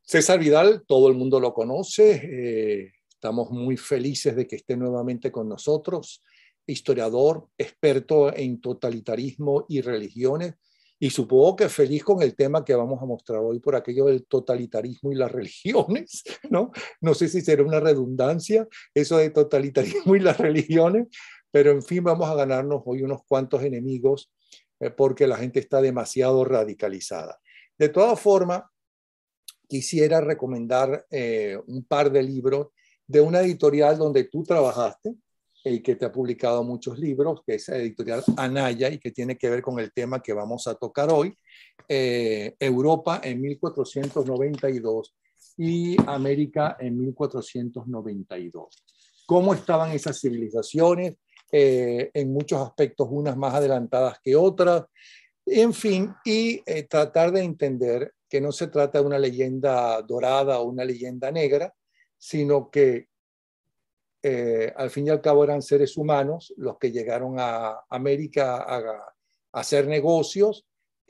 César Vidal, todo el mundo lo conoce, estamos muy felices de que esté nuevamente con nosotros, historiador, experto en totalitarismo y religiones, y supongo que feliz con el tema que vamos a mostrar hoy por aquello del totalitarismo y las religiones, ¿no? No sé si será una redundancia eso de totalitarismo y las religiones, pero en fin, vamos a ganarnos hoy unos cuantos enemigos porque la gente está demasiado radicalizada. De todas formas, quisiera recomendar un par de libros de una editorial donde tú trabajaste y que te ha publicado muchos libros, que es la editorial Anaya y que tiene que ver con el tema que vamos a tocar hoy, Europa en 1492 y América en 1492. ¿Cómo estaban esas civilizaciones? En muchos aspectos, unas más adelantadas que otras. En fin, y tratar de entender que no se trata de una leyenda dorada o una leyenda negra, sino que al fin y al cabo eran seres humanos los que llegaron a América a hacer negocios,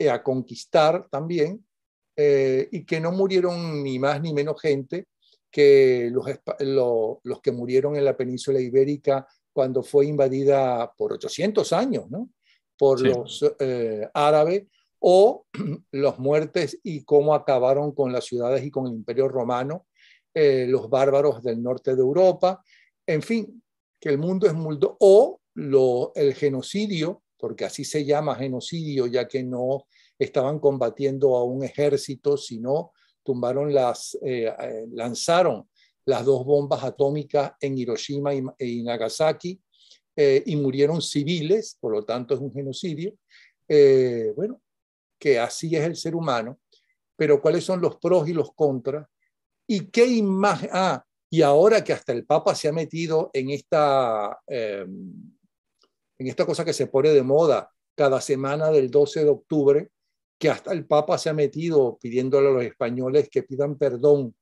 a conquistar también, y que no murieron ni más ni menos gente que los que murieron en la península ibérica cuando fue invadida por 800 años, ¿no? Por Sí. los árabes, o las muertes y cómo acabaron con las ciudades y con el Imperio Romano, los bárbaros del norte de Europa, en fin, que el mundo es mundo, o el genocidio, porque así se llama genocidio, ya que no estaban combatiendo a un ejército, sino lanzaron las dos bombas atómicas en Hiroshima y Nagasaki, y murieron civiles, por lo tanto es un genocidio. Bueno, que así es el ser humano, pero cuáles son los pros y los contras, y qué imagen, y ahora que hasta el Papa se ha metido en esta cosa que se pone de moda cada semana del 12 de octubre, que hasta el Papa se ha metido pidiéndole a los españoles que pidan perdón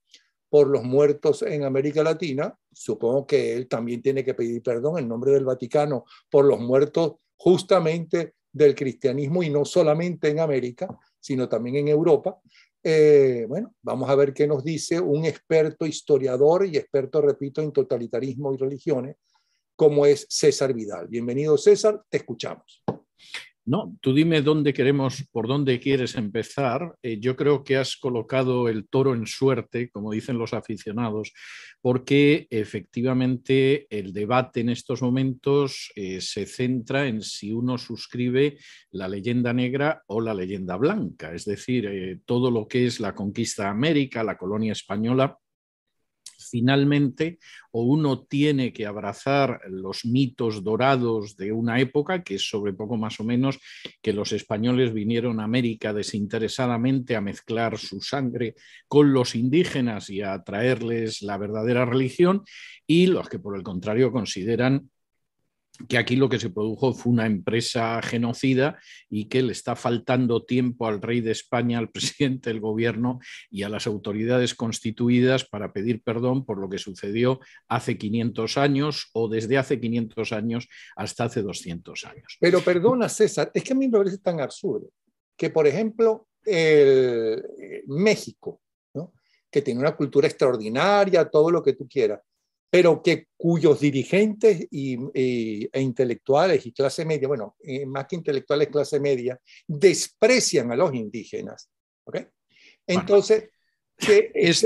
por los muertos en América Latina. Supongo que él también tiene que pedir perdón en nombre del Vaticano por los muertos justamente del cristianismo, y no solamente en América, sino también en Europa. Bueno, vamos a ver qué nos dice un experto historiador y experto, repito, en totalitarismo y religiones, como es César Vidal. Bienvenido, César, te escuchamos. No, tú dime por dónde quieres empezar. Yo creo que has colocado el toro en suerte, como dicen los aficionados, porque efectivamente el debate en estos momentos se centra en si uno suscribe la leyenda negra o la leyenda blanca, es decir, todo lo que es la conquista de América, la colonia española. Finalmente, o uno tiene que abrazar los mitos dorados de una época, que es sobre poco más o menos que los españoles vinieron a América desinteresadamente a mezclar su sangre con los indígenas y a traerles la verdadera religión, y los que por el contrario consideran que aquí lo que se produjo fue una empresa genocida y que le está faltando tiempo al rey de España, al presidente del gobierno y a las autoridades constituidas para pedir perdón por lo que sucedió hace 500 años o desde hace 500 años hasta hace 200 años. Pero perdona, César, es que a mí me parece tan absurdo que, por ejemplo, México, ¿no?, que tiene una cultura extraordinaria, todo lo que tú quieras, pero cuyos dirigentes e intelectuales y clase media, bueno, más que intelectuales, clase media, desprecian a los indígenas. ¿Ok? Entonces,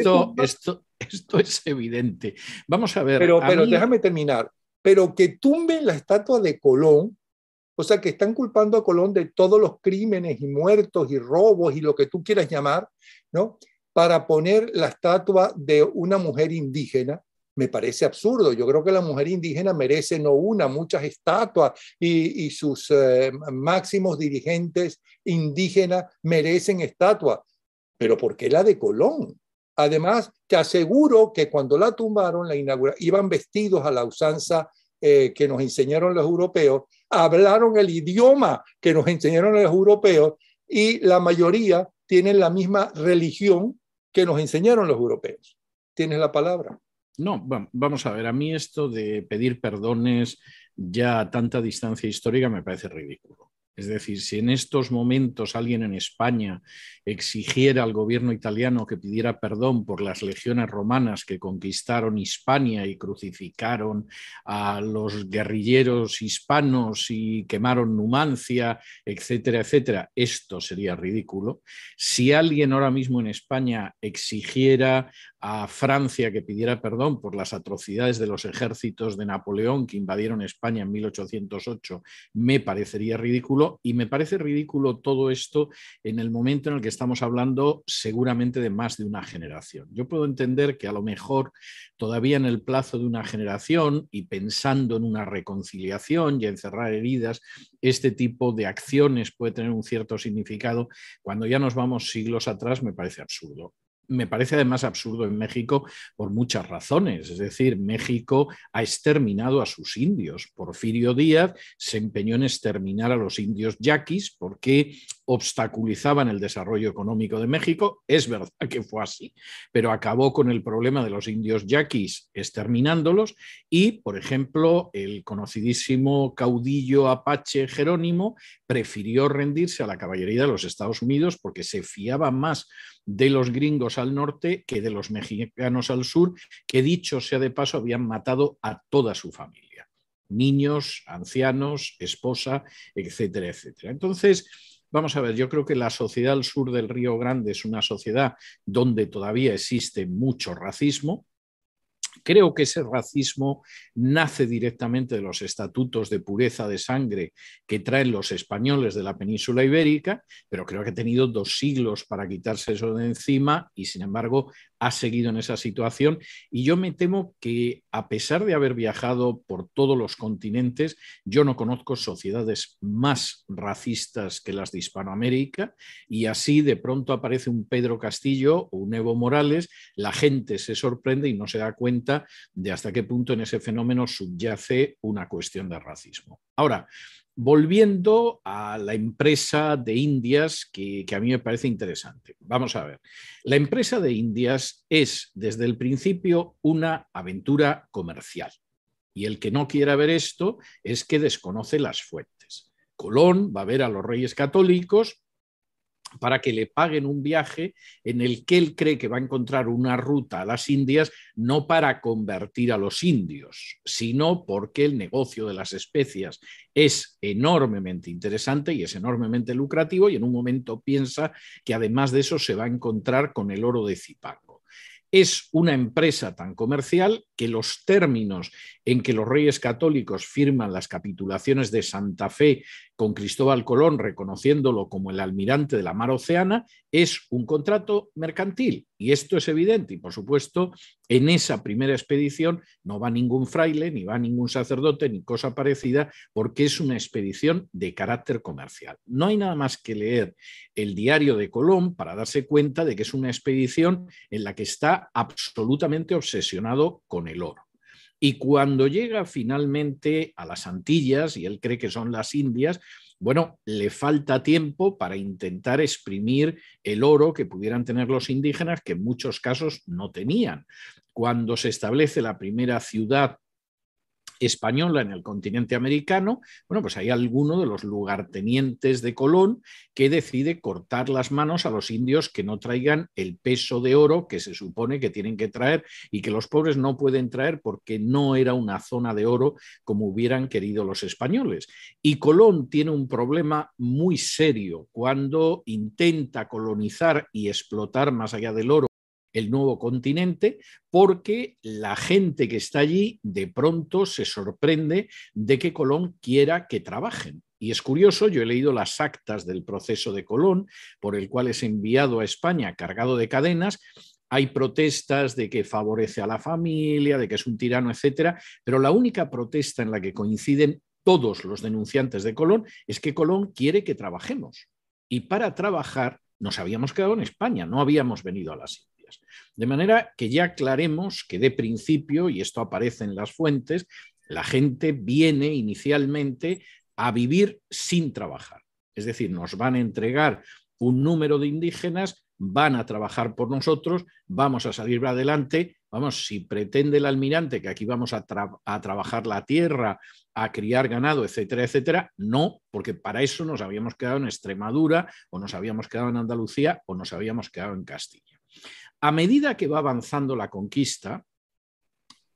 bueno, esto es evidente. Vamos a ver. Pero déjame terminar. Pero que tumben la estatua de Colón, o sea, que están culpando a Colón de todos los crímenes y muertos y robos y lo que tú quieras llamar, ¿no?, para poner la estatua de una mujer indígena, me parece absurdo. Yo creo que la mujer indígena merece no una, muchas estatuas, y sus máximos dirigentes indígenas merecen estatuas. Pero ¿por qué la de Colón? Además, te aseguro que cuando la tumbaron, iban vestidos a la usanza que nos enseñaron los europeos, hablaron el idioma que nos enseñaron los europeos, y la mayoría tienen la misma religión que nos enseñaron los europeos. Tienes la palabra. No, vamos a ver, a mí esto de pedir perdones ya a tanta distancia histórica me parece ridículo. Es decir, si en estos momentos alguien en España exigiera al gobierno italiano que pidiera perdón por las legiones romanas que conquistaron Hispania y crucificaron a los guerrilleros hispanos y quemaron Numancia, etcétera, etcétera, esto sería ridículo. Si alguien ahora mismo en España exigiera a Francia que pidiera perdón por las atrocidades de los ejércitos de Napoleón que invadieron España en 1808, me parecería ridículo, y me parece ridículo todo esto en el momento en el que estamos hablando seguramente de más de una generación. Yo puedo entender que a lo mejor todavía en el plazo de una generación y pensando en una reconciliación y en cerrar heridas, este tipo de acciones puede tener un cierto significado. Cuando ya nos vamos siglos atrás me parece absurdo. Me parece además absurdo en México por muchas razones. Es decir, México ha exterminado a sus indios. Porfirio Díaz se empeñó en exterminar a los indios yaquis porque obstaculizaban el desarrollo económico de México. Es verdad que fue así, pero acabó con el problema de los indios yaquis exterminándolos y, por ejemplo, el conocidísimo caudillo apache Jerónimo prefirió rendirse a la caballería de los Estados Unidos porque se fiaba más de los gringos al norte que de los mexicanos al sur, que dicho sea de paso habían matado a toda su familia, niños, ancianos, esposa, etcétera, etcétera. Entonces, vamos a ver, yo creo que la sociedad al sur del Río Grande es una sociedad donde todavía existe mucho racismo. Creo que ese racismo nace directamente de los estatutos de pureza de sangre que traen los españoles de la península ibérica, pero creo que ha tenido 2 siglos para quitarse eso de encima y, sin embargo, ha seguido en esa situación. Y yo me temo que, a pesar de haber viajado por todos los continentes, yo no conozco sociedades más racistas que las de Hispanoamérica, y así de pronto aparece un Pedro Castillo o un Evo Morales, la gente se sorprende y no se da cuenta de hasta qué punto en ese fenómeno subyace una cuestión de racismo. Ahora, volviendo a la empresa de Indias, que a mí me parece interesante. Vamos a ver, la empresa de Indias es desde el principio una aventura comercial, y el que no quiera ver esto es que desconoce las fuentes. Colón va a ver a los reyes católicos para que le paguen un viaje en el que él cree que va a encontrar una ruta a las Indias, no para convertir a los indios, sino porque el negocio de las especias es enormemente interesante y es enormemente lucrativo, y en un momento piensa que además de eso se va a encontrar con el oro de Zipango. Es una empresa tan comercial que los términos en que los reyes católicos firman las capitulaciones de Santa Fe con Cristóbal Colón, reconociéndolo como el almirante de la mar Oceana, es un contrato mercantil. Y esto es evidente. Y, por supuesto, en esa primera expedición no va ningún fraile, ni va ningún sacerdote, ni cosa parecida, porque es una expedición de carácter comercial. No hay nada más que leer el diario de Colón para darse cuenta de que es una expedición en la que está absolutamente obsesionado con el oro. Y cuando llega finalmente a las Antillas, y él cree que son las Indias, bueno, le falta tiempo para intentar exprimir el oro que pudieran tener los indígenas, que en muchos casos no tenían. Cuando se establece la primera ciudad española en el continente americano, bueno, pues hay alguno de los lugartenientes de Colón que decide cortar las manos a los indios que no traigan el peso de oro que se supone que tienen que traer y que los pobres no pueden traer porque no era una zona de oro como hubieran querido los españoles. Y Colón tiene un problema muy serio cuando intenta colonizar y explotar más allá del oro el nuevo continente, porque la gente que está allí de pronto se sorprende de que Colón quiera que trabajen. Y es curioso, yo he leído las actas del proceso de Colón, por el cual es enviado a España cargado de cadenas. Hay protestas de que favorece a la familia, de que es un tirano, etcétera, pero la única protesta en la que coinciden todos los denunciantes de Colón es que Colón quiere que trabajemos. Y para trabajar nos habíamos quedado en España, no habíamos venido a las Indias. De manera que ya aclaremos que de principio, y esto aparece en las fuentes, la gente viene inicialmente a vivir sin trabajar. Es decir, nos van a entregar un número de indígenas, van a trabajar por nosotros, vamos a salir adelante Vamos, si pretende el almirante que aquí vamos a trabajar la tierra, a criar ganado, etcétera, etcétera, no, porque para eso nos habíamos quedado en Extremadura, o nos habíamos quedado en Andalucía, o nos habíamos quedado en Castilla. A medida que va avanzando la conquista,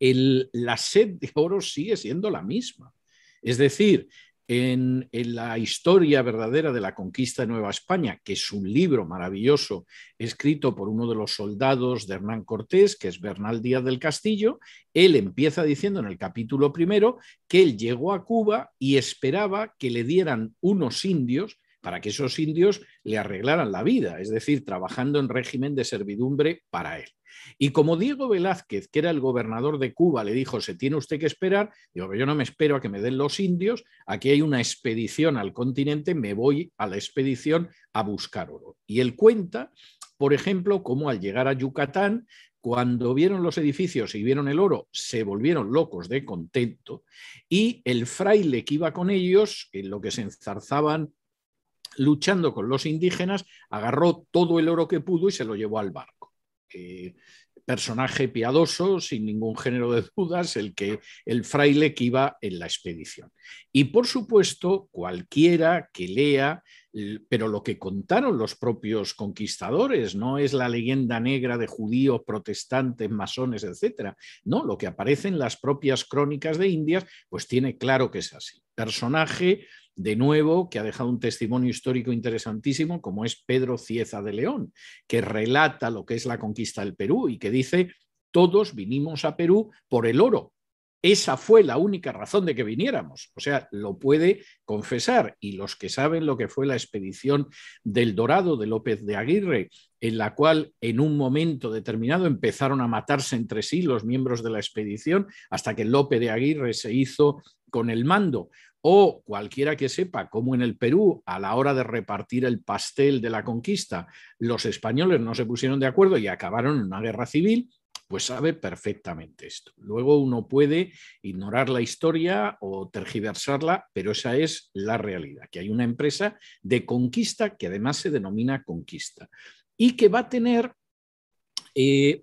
la sed de oro sigue siendo la misma. Es decir, en la historia verdadera de la conquista de Nueva España, que es un libro maravilloso escrito por uno de los soldados de Hernán Cortés, que es Bernal Díaz del Castillo, él empieza diciendo en el capítulo primero que él llegó a Cuba y esperaba que le dieran unos indios para que esos indios le arreglaran la vida, es decir, trabajando en régimen de servidumbre para él. Y como Diego Velázquez, que era el gobernador de Cuba, le dijo, se tiene usted que esperar, digo, yo no me espero a que me den los indios, aquí hay una expedición al continente, me voy a la expedición a buscar oro. Y él cuenta, por ejemplo, cómo al llegar a Yucatán, cuando vieron los edificios y vieron el oro, se volvieron locos de contento, y el fraile que iba con ellos, en lo que se enzarzaban luchando con los indígenas, agarró todo el oro que pudo y se lo llevó al barco. Personaje piadoso, sin ningún género de dudas, el fraile que iba en la expedición. Y por supuesto, cualquiera que lea, pero lo que contaron los propios conquistadores, no es la leyenda negra de judíos, protestantes, masones, etcétera. No, lo que aparece en las propias crónicas de Indias, pues tiene claro que es así. Personaje, de nuevo, que ha dejado un testimonio histórico interesantísimo, como es Pedro Cieza de León, que relata lo que es la conquista del Perú y que dice, todos vinimos a Perú por el oro. Esa fue la única razón de que viniéramos. O sea, lo puede confesar. Y los que saben lo que fue la expedición del Dorado de López de Aguirre, en la cual en un momento determinado empezaron a matarse entre sí los miembros de la expedición hasta que López de Aguirre se hizo con el mando, o cualquiera que sepa cómo en el Perú, a la hora de repartir el pastel de la conquista, los españoles no se pusieron de acuerdo y acabaron en una guerra civil, pues sabe perfectamente esto. Luego uno puede ignorar la historia o tergiversarla, pero esa es la realidad, que hay una empresa de conquista que además se denomina conquista y que va a tener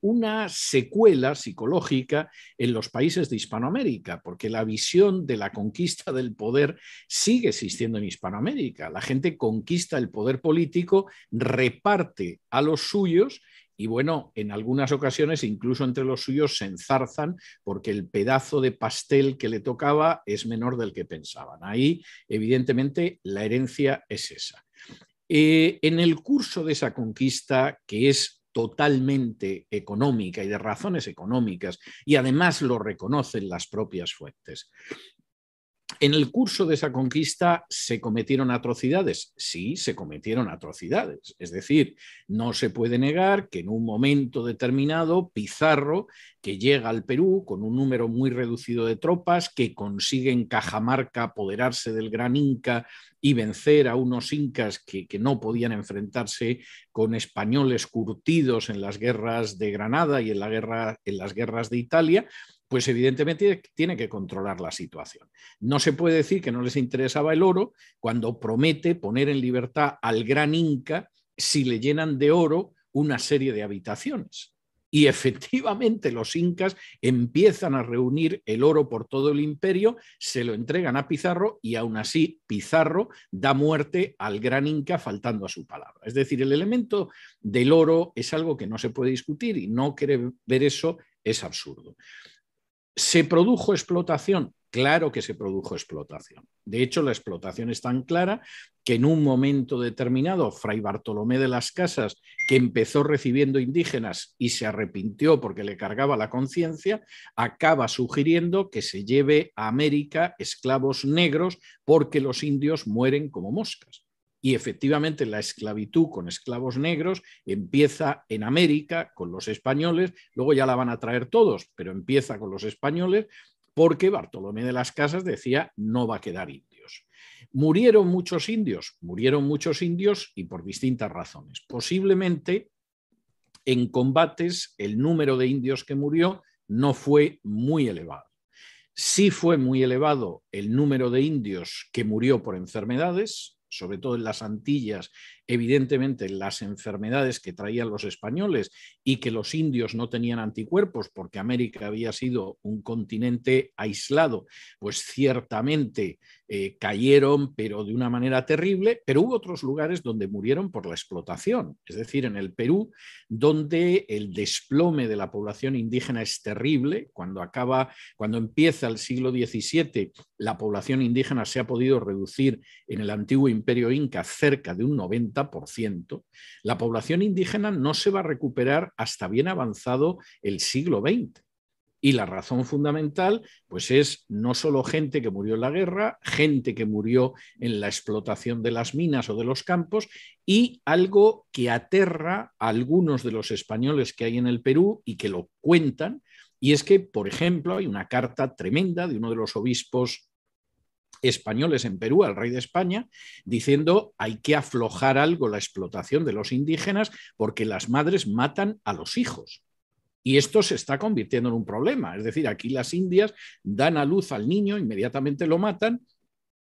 una secuela psicológica en los países de Hispanoamérica, porque la visión de la conquista del poder sigue existiendo en Hispanoamérica. La gente conquista el poder político, reparte a los suyos y bueno, en algunas ocasiones incluso entre los suyos se enzarzan porque el pedazo de pastel que le tocaba es menor del que pensaban. Ahí, evidentemente, la herencia es esa. En el curso de esa conquista, que es totalmente económica y de razones económicas, y además lo reconocen las propias fuentes, en el curso de esa conquista se cometieron atrocidades. Sí, se cometieron atrocidades. Es decir, no se puede negar que en un momento determinado Pizarro, que llega al Perú con un número muy reducido de tropas, que consigue en Cajamarca apoderarse del Gran Inca y vencer a unos incas que no podían enfrentarse con españoles curtidos en las guerras de Granada y en las guerras de Italia, pues evidentemente tiene que controlar la situación. No se puede decir que no les interesaba el oro cuando promete poner en libertad al gran Inca si le llenan de oro una serie de habitaciones. Y efectivamente los incas empiezan a reunir el oro por todo el imperio, se lo entregan a Pizarro y aún así Pizarro da muerte al gran inca faltando a su palabra. Es decir, el elemento del oro es algo que no se puede discutir y no querer ver eso es absurdo. ¿Se produjo explotación? Claro que se produjo explotación. De hecho, la explotación es tan clara que en un momento determinado, Fray Bartolomé de las Casas, que empezó recibiendo indígenas y se arrepintió porque le cargaba la conciencia, acaba sugiriendo que se lleve a América esclavos negros porque los indios mueren como moscas. Y efectivamente la esclavitud con esclavos negros empieza en América con los españoles, luego ya la van a traer todos, pero empieza con los españoles porque Bartolomé de las Casas decía no va a quedar indios. ¿Murieron muchos indios? Murieron muchos indios y por distintas razones. Posiblemente en combates el número de indios que murió no fue muy elevado. Sí fue muy elevado el número de indios que murió por enfermedades, sobre todo en las Antillas, evidentemente las enfermedades que traían los españoles y que los indios no tenían anticuerpos porque América había sido un continente aislado, pues ciertamente cayeron, pero de una manera terrible, pero hubo otros lugares donde murieron por la explotación, es decir, en el Perú, donde el desplome de la población indígena es terrible. Cuando empieza el siglo XVII, la población indígena se ha podido reducir en el antiguo imperio inca cerca de un 90%, la población indígena no se va a recuperar hasta bien avanzado el siglo XX. Y la razón fundamental pues es no solo gente que murió en la guerra, gente que murió en la explotación de las minas o de los campos, y algo que aterra a algunos de los españoles que hay en el Perú y que lo cuentan, y es que, por ejemplo, hay una carta tremenda de uno de los obispos españoles en Perú al rey de España diciendo hay que aflojar algo la explotación de los indígenas porque las madres matan a los hijos. Y esto se está convirtiendo en un problema. Es decir, aquí las indias dan a luz al niño, inmediatamente lo matan,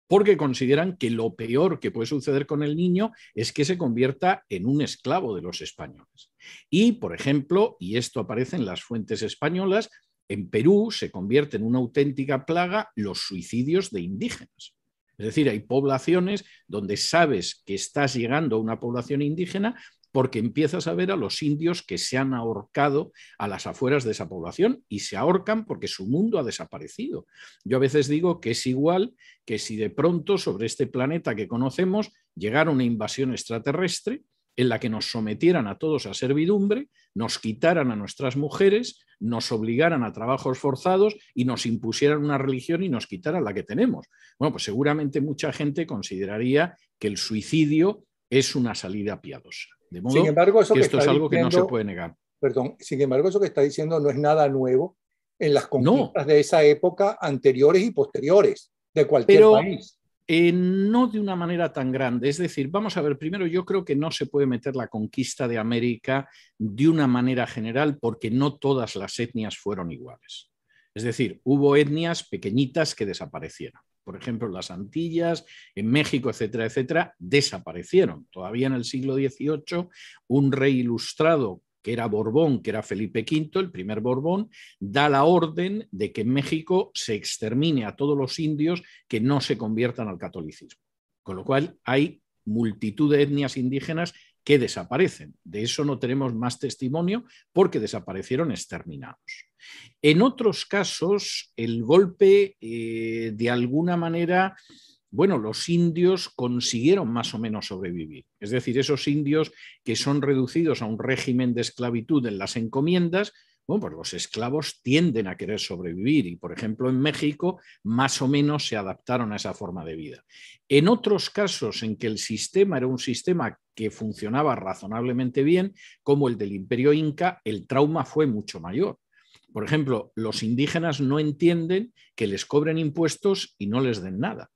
porque consideran que lo peor que puede suceder con el niño es que se convierta en un esclavo de los españoles. Y, por ejemplo, y esto aparece en las fuentes españolas, en Perú se convierte en una auténtica plaga los suicidios de indígenas. Es decir, hay poblaciones donde sabes que estás llegando a una población indígena porque empiezas a ver a los indios que se han ahorcado a las afueras de esa población y se ahorcan porque su mundo ha desaparecido. Yo a veces digo que es igual que si de pronto sobre este planeta que conocemos llegara una invasión extraterrestre en la que nos sometieran a todos a servidumbre, nos quitaran a nuestras mujeres, nos obligaran a trabajos forzados y nos impusieran una religión y nos quitaran la que tenemos. Bueno, pues seguramente mucha gente consideraría que el suicidio es una salida piadosa. De modo sin embargo, eso que que esto está es algo que no se diciendo, puede negar. perdón, sin embargo, eso que está diciendo no es nada nuevo en las No, conquistas de esa época anteriores y posteriores de cualquier pero país. no de una manera tan grande. Es decir, vamos a ver, primero yo creo que no se puede meter la conquista de América de una manera general porque no todas las etnias fueron iguales. Es decir, hubo etnias pequeñitas que desaparecieron. Por ejemplo, las Antillas, en México, etcétera, etcétera, desaparecieron. Todavía en el siglo XVIII, un rey ilustrado que era Borbón, que era Felipe V, el primer Borbón, da la orden de que en México se extermine a todos los indios que no se conviertan al catolicismo. Con lo cual hay multitud de etnias indígenas que desaparecen. De eso no tenemos más testimonio porque desaparecieron exterminados. En otros casos, el golpe, de alguna manera, bueno, los indios consiguieron más o menos sobrevivir. Es decir, esos indios que son reducidos a un régimen de esclavitud en las encomiendas, bueno, pues los esclavos tienden a querer sobrevivir y, por ejemplo, en México más o menos se adaptaron a esa forma de vida. En otros casos en que el sistema era un sistema que funcionaba razonablemente bien, como el del Imperio Inca, el trauma fue mucho mayor. Por ejemplo, los indígenas no entienden que les cobren impuestos y no les den nada.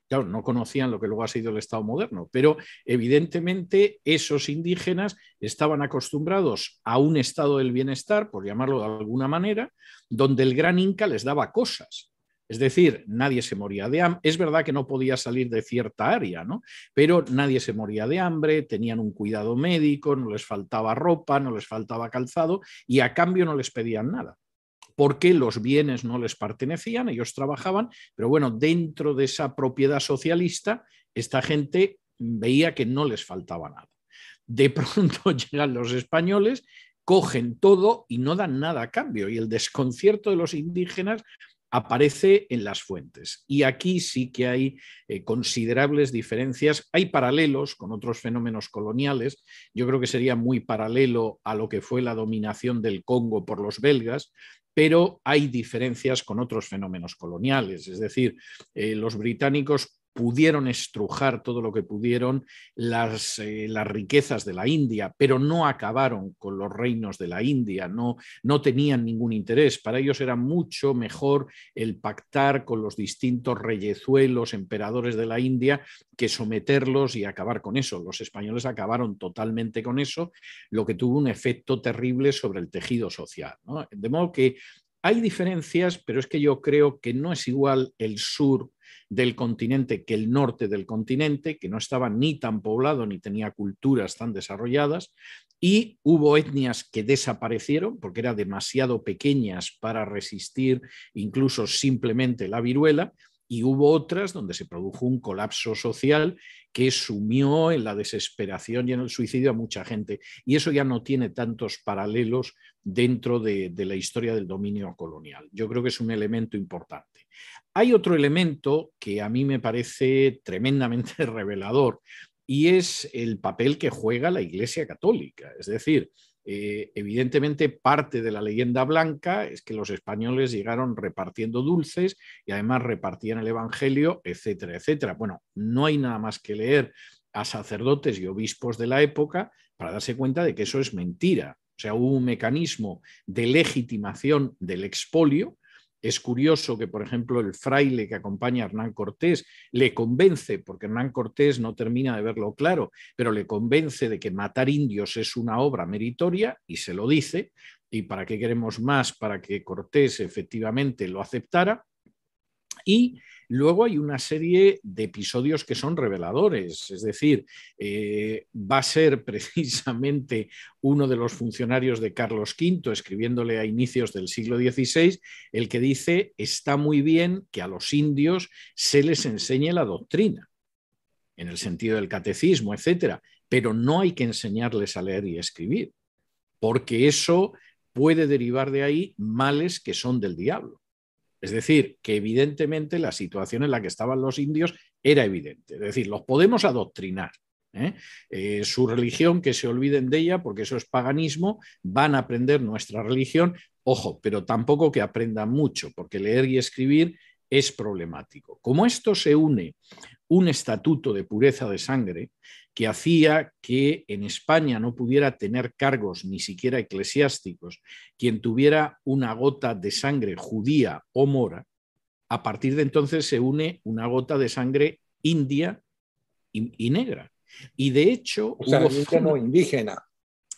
Claro, no conocían lo que luego ha sido el Estado moderno, pero evidentemente esos indígenas estaban acostumbrados a un estado del bienestar, por llamarlo de alguna manera, donde el gran Inca les daba cosas. Es decir, nadie se moría de hambre. Es verdad que no podía salir de cierta área, ¿no? Pero nadie se moría de hambre, tenían un cuidado médico, no les faltaba ropa, no les faltaba calzado y a cambio no les pedían nada, porque los bienes no les pertenecían, ellos trabajaban, pero bueno, dentro de esa propiedad socialista, esta gente veía que no les faltaba nada. De pronto llegan los españoles, cogen todo y no dan nada a cambio, y el desconcierto de los indígenas aparece en las fuentes. Y aquí sí que hay considerables diferencias. Hay paralelos con otros fenómenos coloniales. Yo creo que sería muy paralelo a lo que fue la dominación del Congo por los belgas, pero hay diferencias con otros fenómenos coloniales. Es decir, los británicos pudieron estrujar todo lo que pudieron las riquezas de la India, pero no acabaron con los reinos de la India, no tenían ningún interés. Para ellos era mucho mejor el pactar con los distintos reyezuelos, emperadores de la India, que someterlos y acabar con eso. Los españoles acabaron totalmente con eso, lo que tuvo un efecto terrible sobre el tejido social, ¿no? De modo que hay diferencias, pero es que yo creo que no es igual el sur del continente que el norte del continente, que no estaba ni tan poblado ni tenía culturas tan desarrolladas, y hubo etnias que desaparecieron porque eran demasiado pequeñas para resistir incluso simplemente la viruela, y hubo otras donde se produjo un colapso social que sumió en la desesperación y en el suicidio a mucha gente. Y eso ya no tiene tantos paralelos dentro de la historia del dominio colonial. Yo creo que es un elemento importante. Hay otro elemento que a mí me parece tremendamente revelador, y es el papel que juega la Iglesia Católica. Es decir, evidentemente parte de la leyenda blanca es que los españoles llegaron repartiendo dulces y además repartían el Evangelio, etcétera, etcétera. Bueno, no hay nada más que leer a sacerdotes y obispos de la época para darse cuenta de que eso es mentira. O sea, hubo un mecanismo de legitimación del expolio. Es curioso que, por ejemplo, el fraile que acompaña a Hernán Cortés le convence, porque Hernán Cortés no termina de verlo claro, pero le convence de que matar indios es una obra meritoria y se lo dice. ¿Y para qué queremos más? Para que Cortés efectivamente lo aceptara. Y luego hay una serie de episodios que son reveladores, es decir, va a ser precisamente uno de los funcionarios de Carlos V, escribiéndole a inicios del siglo XVI, el que dice: está muy bien que a los indios se les enseñe la doctrina, en el sentido del catecismo, etcétera, pero no hay que enseñarles a leer y escribir, porque eso puede derivar de ahí males que son del diablo. Es decir, que evidentemente la situación en la que estaban los indios era evidente. Es decir, los podemos adoctrinar. Su religión, que se olviden de ella, porque eso es paganismo, van a aprender nuestra religión, ojo, pero tampoco que aprendan mucho, porque leer y escribir es problemático. Como esto se une un estatuto de pureza de sangre que hacía que en España no pudiera tener cargos ni siquiera eclesiásticos quien tuviera una gota de sangre judía o mora, a partir de entonces se une una gota de sangre india y negra. Y de hecho... O sea, india no indígena.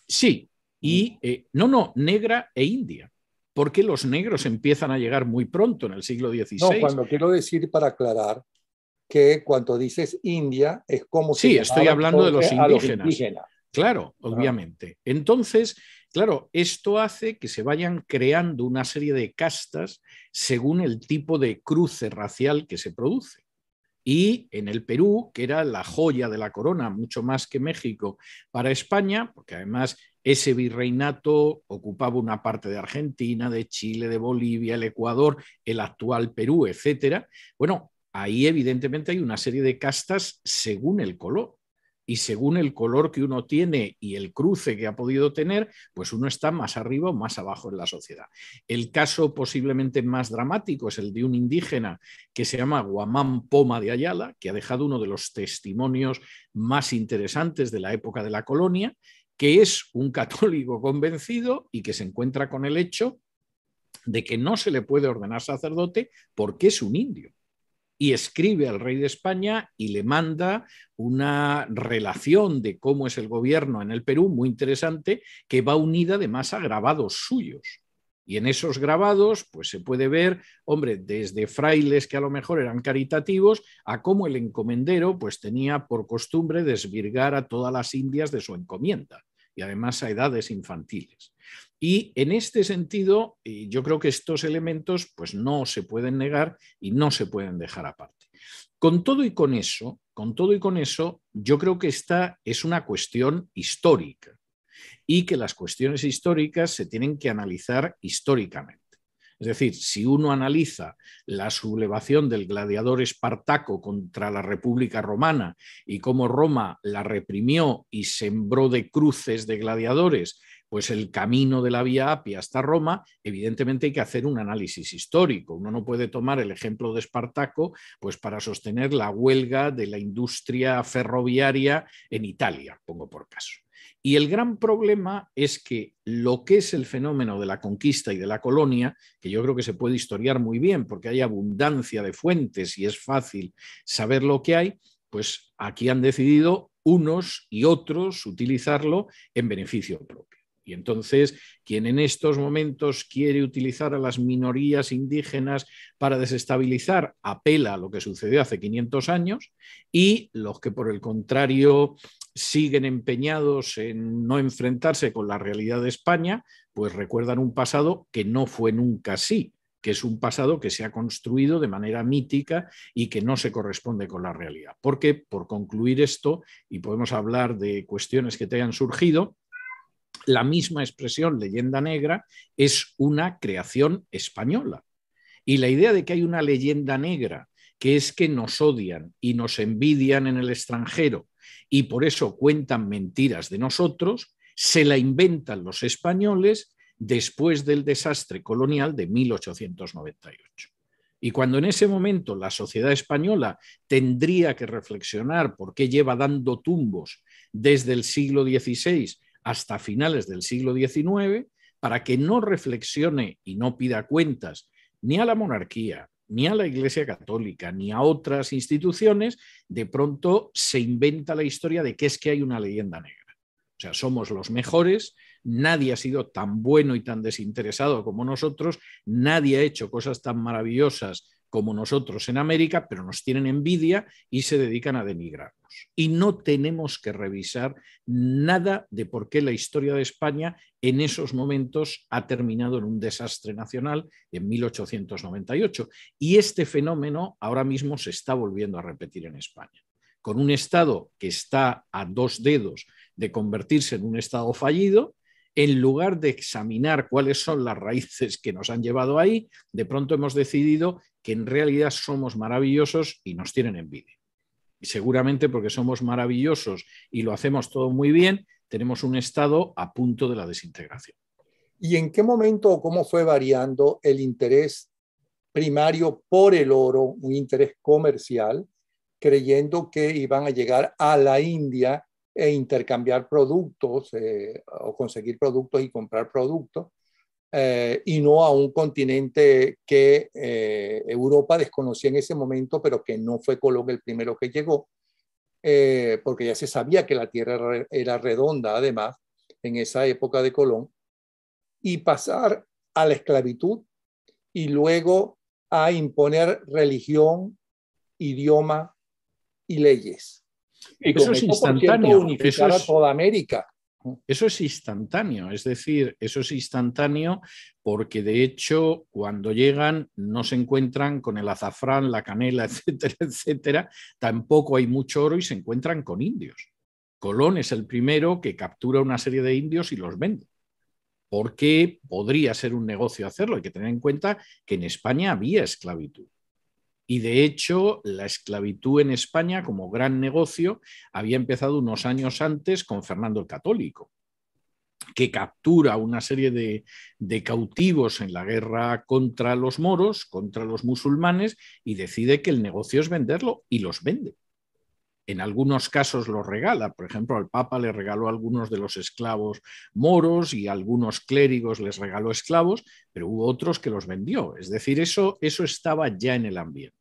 Sí, y no, negra e india, porque los negros empiezan a llegar muy pronto en el siglo XVI. No, cuando quiero decir, para aclarar, que cuando dices India es como sí, estoy hablando de los indígenas. Claro, obviamente. Entonces, claro, esto hace que se vayan creando una serie de castas según el tipo de cruce racial que se produce. Y en el Perú, que era la joya de la corona, mucho más que México para España, porque además ese virreinato ocupaba una parte de Argentina, de Chile, de Bolivia, el Ecuador, el actual Perú, etcétera. Bueno, ahí evidentemente hay una serie de castas según el color. Y según el color que uno tiene y el cruce que ha podido tener, pues uno está más arriba o más abajo en la sociedad. El caso posiblemente más dramático es el de un indígena que se llama Guamán Poma de Ayala, que ha dejado uno de los testimonios más interesantes de la época de la colonia, que es un católico convencido y que se encuentra con el hecho de que no se le puede ordenar sacerdote porque es un indio. Y escribe al rey de España y le manda una relación de cómo es el gobierno en el Perú, muy interesante, que va unida además a grabados suyos. Y en esos grabados pues se puede ver, hombre, desde frailes que a lo mejor eran caritativos a cómo el encomendero pues tenía por costumbre desvirgar a todas las indias de su encomienda, y además a edades infantiles. Y en este sentido, yo creo que estos elementos pues no se pueden negar y no se pueden dejar aparte. Con todo y con eso, yo creo que esta es una cuestión histórica y que las cuestiones históricas se tienen que analizar históricamente. Es decir, si uno analiza la sublevación del gladiador Espartaco contra la República Romana y cómo Roma la reprimió y sembró de cruces de gladiadores pues el camino de la Vía Apia hasta Roma, evidentemente hay que hacer un análisis histórico. Uno no puede tomar el ejemplo de Espartaco pues para sostener la huelga de la industria ferroviaria en Italia, pongo por caso. Y el gran problema es que lo que es el fenómeno de la conquista y de la colonia, que yo creo que se puede historiar muy bien porque hay abundancia de fuentes y es fácil saber lo que hay, pues aquí han decidido unos y otros utilizarlo en beneficio propio. Y entonces, quien en estos momentos quiere utilizar a las minorías indígenas para desestabilizar, apela a lo que sucedió hace 500 años, y los que, por el contrario, siguen empeñados en no enfrentarse con la realidad de España, pues recuerdan un pasado que no fue nunca así, que es un pasado que se ha construido de manera mítica y que no se corresponde con la realidad. Porque, por concluir esto, y podemos hablar de cuestiones que te hayan surgido, la misma expresión leyenda negra es una creación española. Y la idea de que hay una leyenda negra, que es que nos odian y nos envidian en el extranjero y por eso cuentan mentiras de nosotros, se la inventan los españoles después del desastre colonial de 1898. Y cuando en ese momento la sociedad española tendría que reflexionar por qué lleva dando tumbos desde el siglo XVI hasta finales del siglo XIX, para que no reflexione y no pida cuentas ni a la monarquía, ni a la Iglesia Católica, ni a otras instituciones, de pronto se inventa la historia de que es que hay una leyenda negra. O sea, somos los mejores, nadie ha sido tan bueno y tan desinteresado como nosotros, nadie ha hecho cosas tan maravillosas como nosotros en América, pero nos tienen envidia y se dedican a denigrarnos. Y no tenemos que revisar nada de por qué la historia de España en esos momentos ha terminado en un desastre nacional en 1898. Y este fenómeno ahora mismo se está volviendo a repetir en España, con un Estado que está a 2 dedos de convertirse en un Estado fallido. En lugar de examinar cuáles son las raíces que nos han llevado ahí, de pronto hemos decidido que en realidad somos maravillosos y nos tienen envidia. Y seguramente porque somos maravillosos y lo hacemos todo muy bien, tenemos un Estado a punto de la desintegración. ¿Y en qué momento o cómo fue variando el interés primario por el oro, un interés comercial, creyendo que iban a llegar a la India e intercambiar productos o conseguir productos y comprar productos, y no a un continente que Europa desconocía en ese momento, pero que no fue Colón el primero que llegó, porque ya se sabía que la Tierra era redonda, además, en esa época de Colón, y pasar a la esclavitud y luego a imponer religión, idioma y leyes. Y eso con es esto, por cierto, instantáneo. unificar a toda América. Eso es instantáneo, es decir, eso es instantáneo porque de hecho cuando llegan no se encuentran con el azafrán, la canela, etcétera, etcétera, tampoco hay mucho oro y se encuentran con indios. Colón es el primero que captura una serie de indios y los vende, porque podría ser un negocio hacerlo. Hay que tener en cuenta que en España había esclavitud. Y de hecho, la esclavitud en España como gran negocio había empezado unos años antes con Fernando el Católico, que captura una serie de cautivos en la guerra contra los moros, contra los musulmanes, y decide que el negocio es venderlo y los vende. En algunos casos los regala, por ejemplo, al Papa le regaló a algunos de los esclavos moros y a algunos clérigos les regaló esclavos, pero hubo otros que los vendió. Es decir, eso estaba ya en el ambiente.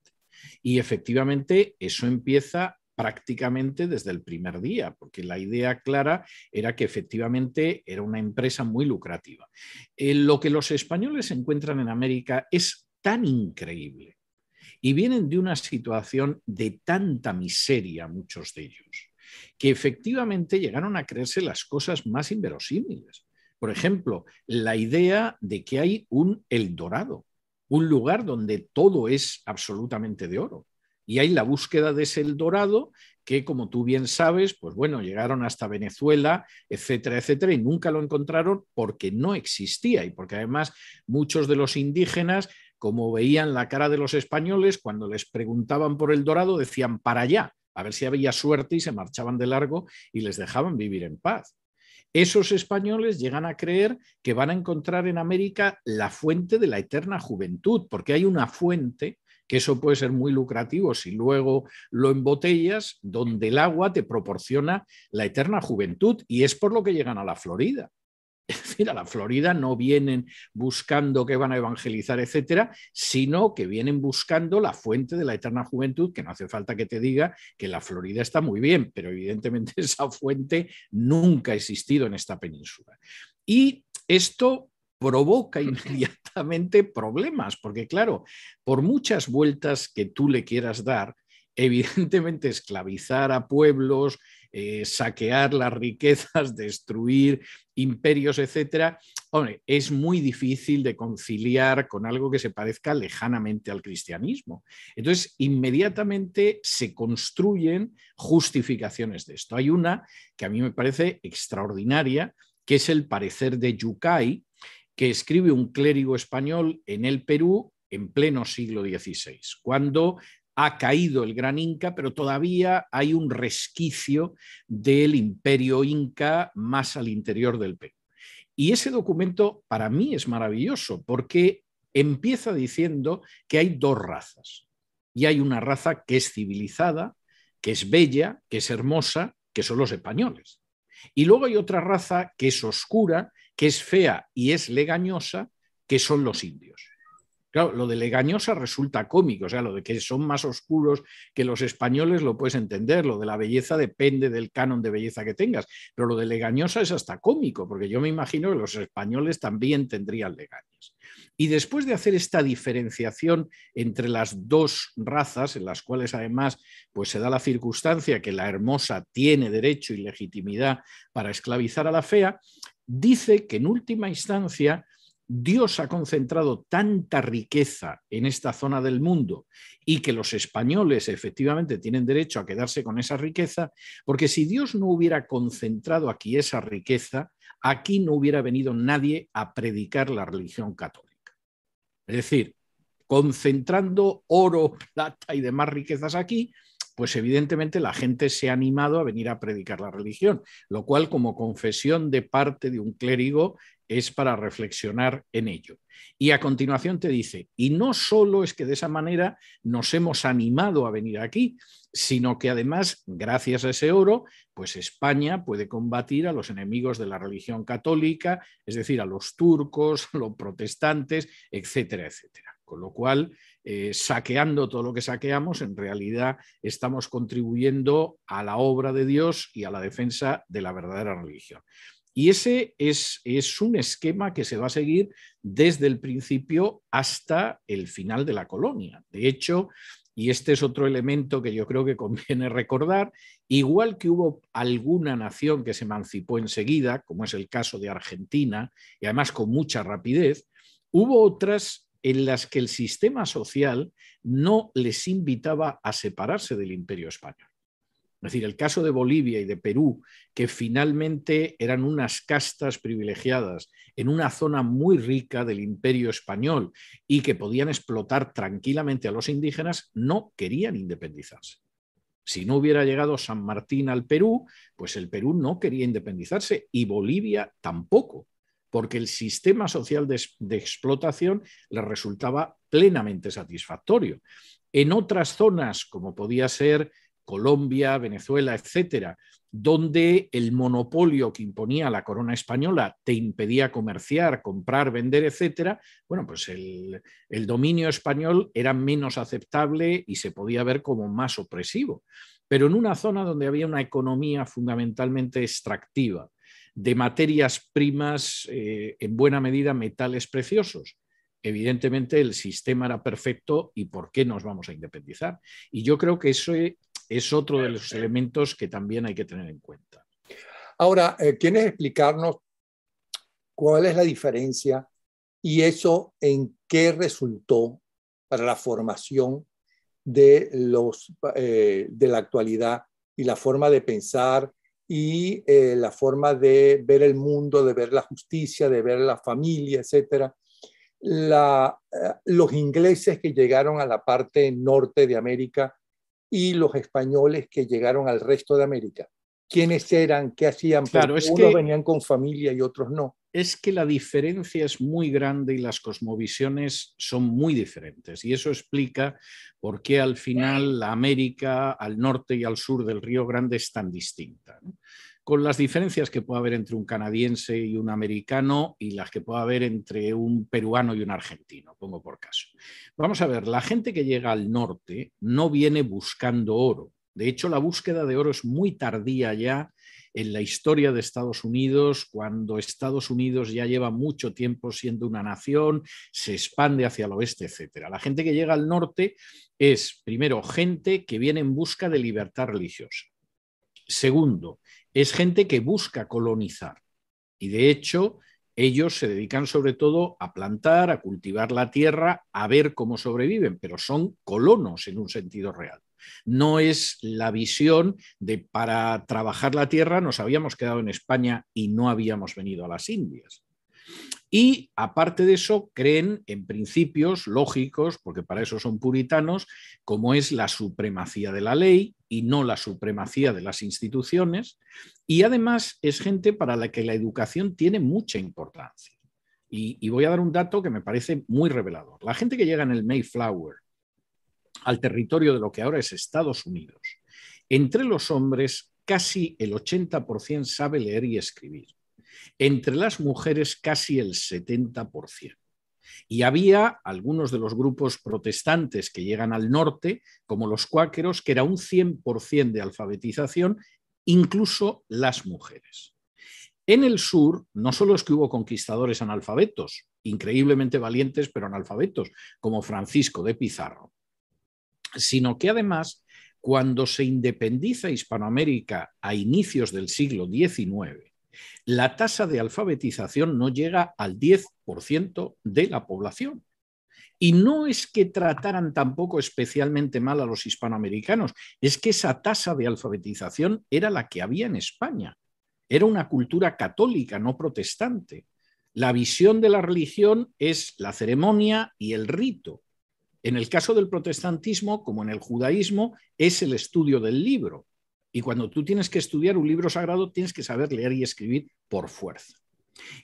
Y efectivamente eso empieza prácticamente desde el primer día, porque la idea clara era que efectivamente era una empresa muy lucrativa. Lo que los españoles encuentran en América es tan increíble y vienen de una situación de tanta miseria, muchos de ellos, que efectivamente llegaron a creerse las cosas más inverosímiles. Por ejemplo, la idea de que hay un El Dorado, un lugar donde todo es absolutamente de oro. Y hay la búsqueda de ese El Dorado que, como tú bien sabes, pues bueno, llegaron hasta Venezuela, etcétera, etcétera, y nunca lo encontraron porque no existía y porque además muchos de los indígenas, como veían la cara de los españoles, cuando les preguntaban por El Dorado, decían para allá, a ver si había suerte y se marchaban de largo y les dejaban vivir en paz. Esos españoles llegan a creer que van a encontrar en América la fuente de la eterna juventud, porque hay una fuente, que eso puede ser muy lucrativo si luego lo embotellas, donde el agua te proporciona la eterna juventud, y es por lo que llegan a la Florida. Es decir, a la Florida no vienen buscando que van a evangelizar, etcétera, sino que vienen buscando la fuente de la eterna juventud, que no hace falta que te diga que la Florida está muy bien, pero evidentemente esa fuente nunca ha existido en esta península. Y esto provoca inmediatamente problemas, porque claro, por muchas vueltas que tú le quieras dar, evidentemente esclavizar a pueblos, saquear las riquezas, destruir imperios, etcétera, hombre, es muy difícil de conciliar con algo que se parezca lejanamente al cristianismo. Entonces, inmediatamente se construyen justificaciones de esto. Hay una que a mí me parece extraordinaria, que es el parecer de Yucay, que escribe un clérigo español en el Perú en pleno siglo XVI, cuando ha caído el gran Inca, pero todavía hay un resquicio del imperio Inca más al interior del Perú. Y ese documento para mí es maravilloso porque empieza diciendo que hay dos razas. Y hay una raza que es civilizada, que es bella, que es hermosa, que son los españoles. Y luego hay otra raza que es oscura, que es fea y es legañosa, que son los indios. Claro, lo de legañosa resulta cómico, o sea, lo de que son más oscuros que los españoles lo puedes entender, lo de la belleza depende del canon de belleza que tengas, pero lo de legañosa es hasta cómico, porque yo me imagino que los españoles también tendrían legañas. Y después de hacer esta diferenciación entre las dos razas, en las cuales además pues se da la circunstancia que la hermosa tiene derecho y legitimidad para esclavizar a la fea, dice que en última instancia Dios ha concentrado tanta riqueza en esta zona del mundo y que los españoles efectivamente tienen derecho a quedarse con esa riqueza, porque si Dios no hubiera concentrado aquí esa riqueza, aquí no hubiera venido nadie a predicar la religión católica. Es decir, concentrando oro, plata y demás riquezas aquí, pues evidentemente la gente se ha animado a venir a predicar la religión, lo cual como confesión de parte de un clérigo es para reflexionar en ello. Y a continuación te dice, y no solo es que de esa manera nos hemos animado a venir aquí, sino que además, gracias a ese oro, pues España puede combatir a los enemigos de la religión católica, es decir, a los turcos, los protestantes, etcétera, etcétera. Con lo cual, saqueando todo lo que saqueamos, en realidad estamos contribuyendo a la obra de Dios y a la defensa de la verdadera religión. Y ese es un esquema que se va a seguir desde el principio hasta el final de la colonia. De hecho, y este es otro elemento que yo creo que conviene recordar, igual que hubo alguna nación que se emancipó enseguida, como es el caso de Argentina, y además con mucha rapidez, hubo otras en las que el sistema social no les invitaba a separarse del Imperio español. Es decir, el caso de Bolivia y de Perú, que finalmente eran unas castas privilegiadas en una zona muy rica del Imperio español y que podían explotar tranquilamente a los indígenas, no querían independizarse. Si no hubiera llegado San Martín al Perú, pues el Perú no quería independizarse y Bolivia tampoco, porque el sistema social de explotación les resultaba plenamente satisfactorio. En otras zonas, como podía ser Colombia, Venezuela, etcétera, donde el monopolio que imponía la corona española te impedía comerciar, comprar, vender, etcétera, bueno, pues el dominio español era menos aceptable y se podía ver como más opresivo. Pero en una zona donde había una economía fundamentalmente extractiva, de materias primas, en buena medida metales preciosos, evidentemente el sistema era perfecto y ¿por qué nos vamos a independizar? Y yo creo que eso es otro de los elementos que también hay que tener en cuenta. Ahora, ¿quieres explicarnos cuál es la diferencia y eso en qué resultó para la formación de la actualidad y la forma de pensar y la forma de ver el mundo, de ver la justicia, de ver la familia, etcétera? Los ingleses que llegaron a la parte norte de América y los españoles que llegaron al resto de América. ¿Quiénes eran? ¿Qué hacían? Claro, porque unos venían con familia y otros no. Es que la diferencia es muy grande y las cosmovisiones son muy diferentes. Y eso explica por qué al final la América al norte y al sur del Río Grande es tan distinta, ¿no? Con las diferencias que puede haber entre un canadiense y un americano y las que puede haber entre un peruano y un argentino, pongo por caso. Vamos a ver, la gente que llega al norte no viene buscando oro. De hecho, la búsqueda de oro es muy tardía ya en la historia de Estados Unidos, cuando Estados Unidos ya lleva mucho tiempo siendo una nación, se expande hacia el oeste, etc. La gente que llega al norte es, primero, gente que viene en busca de libertad religiosa. Segundo, es gente que busca colonizar. Y de hecho, ellos se dedican sobre todo a plantar, a cultivar la tierra, a ver cómo sobreviven, pero son colonos en un sentido real. No es la visión de para trabajar la tierra nos habíamos quedado en España y no habíamos venido a las Indias. Y aparte de eso, creen en principios lógicos, porque para eso son puritanos, como es la supremacía de la ley y no la supremacía de las instituciones. Y además es gente para la que la educación tiene mucha importancia. Y voy a dar un dato que me parece muy revelador. La gente que llega en el Mayflower al territorio de lo que ahora es Estados Unidos, entre los hombres casi el 80% sabe leer y escribir. Entre las mujeres casi el 70%. Y había algunos de los grupos protestantes que llegan al norte, como los cuáqueros, que era un 100% de alfabetización, incluso las mujeres. En el sur, no solo es que hubo conquistadores analfabetos, increíblemente valientes, pero analfabetos, como Francisco de Pizarro, sino que además, cuando se independiza Hispanoamérica a inicios del siglo XIX, la tasa de alfabetización no llega al 10% de la población. Y no es que trataran tampoco especialmente mal a los hispanoamericanos, es que esa tasa de alfabetización era la que había en España. Era una cultura católica, no protestante. La visión de la religión es la ceremonia y el rito. En el caso del protestantismo, como en el judaísmo, es el estudio del libro. Y cuando tú tienes que estudiar un libro sagrado, tienes que saber leer y escribir por fuerza.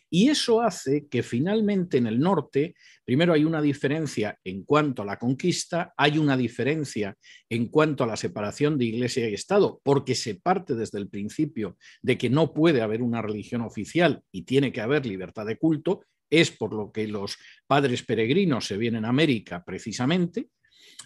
Y eso hace que finalmente en el norte, primero hay una diferencia en cuanto a la conquista, hay una diferencia en cuanto a la separación de Iglesia y Estado, porque se parte desde el principio de que no puede haber una religión oficial y tiene que haber libertad de culto, es por lo que los padres peregrinos se vienen a América precisamente.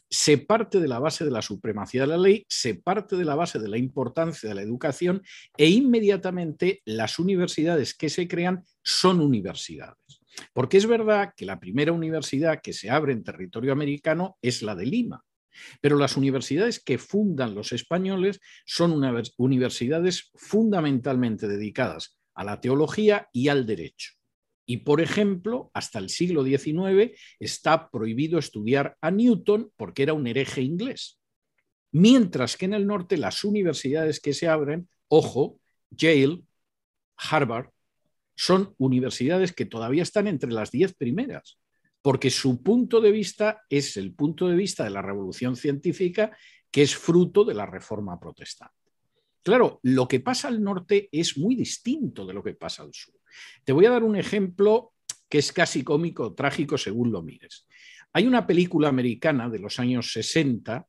Se parte de la base de la supremacía de la ley, se parte de la base de la importancia de la educación e inmediatamente las universidades que se crean son universidades. Porque es verdad que la primera universidad que se abre en territorio americano es la de Lima, pero las universidades que fundan los españoles son universidades fundamentalmente dedicadas a la teología y al derecho. Y, por ejemplo, hasta el siglo XIX está prohibido estudiar a Newton porque era un hereje inglés. Mientras que en el norte las universidades que se abren, ojo, Yale, Harvard, son universidades que todavía están entre las 10 primeras, porque su punto de vista es el punto de vista de la revolución científica, que es fruto de la reforma protestante. Claro, lo que pasa al norte es muy distinto de lo que pasa al sur. Te voy a dar un ejemplo que es casi cómico o trágico según lo mires. Hay una película americana de los años 60,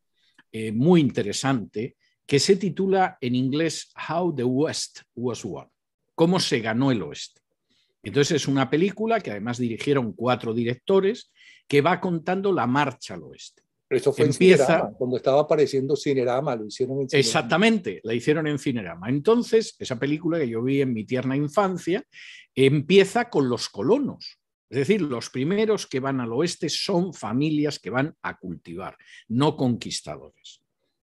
muy interesante, que se titula en inglés How the West Was Won, cómo se ganó el oeste. Entonces es una película que además dirigieron 4 directores que va contando la marcha al oeste. Pero eso fue en Cinerama, cuando estaba apareciendo Cinerama, lo hicieron en Cinerama. Exactamente, la hicieron en Cinerama. Entonces, esa película que yo vi en mi tierna infancia empieza con los colonos. Es decir, los primeros que van al oeste son familias que van a cultivar, no conquistadores.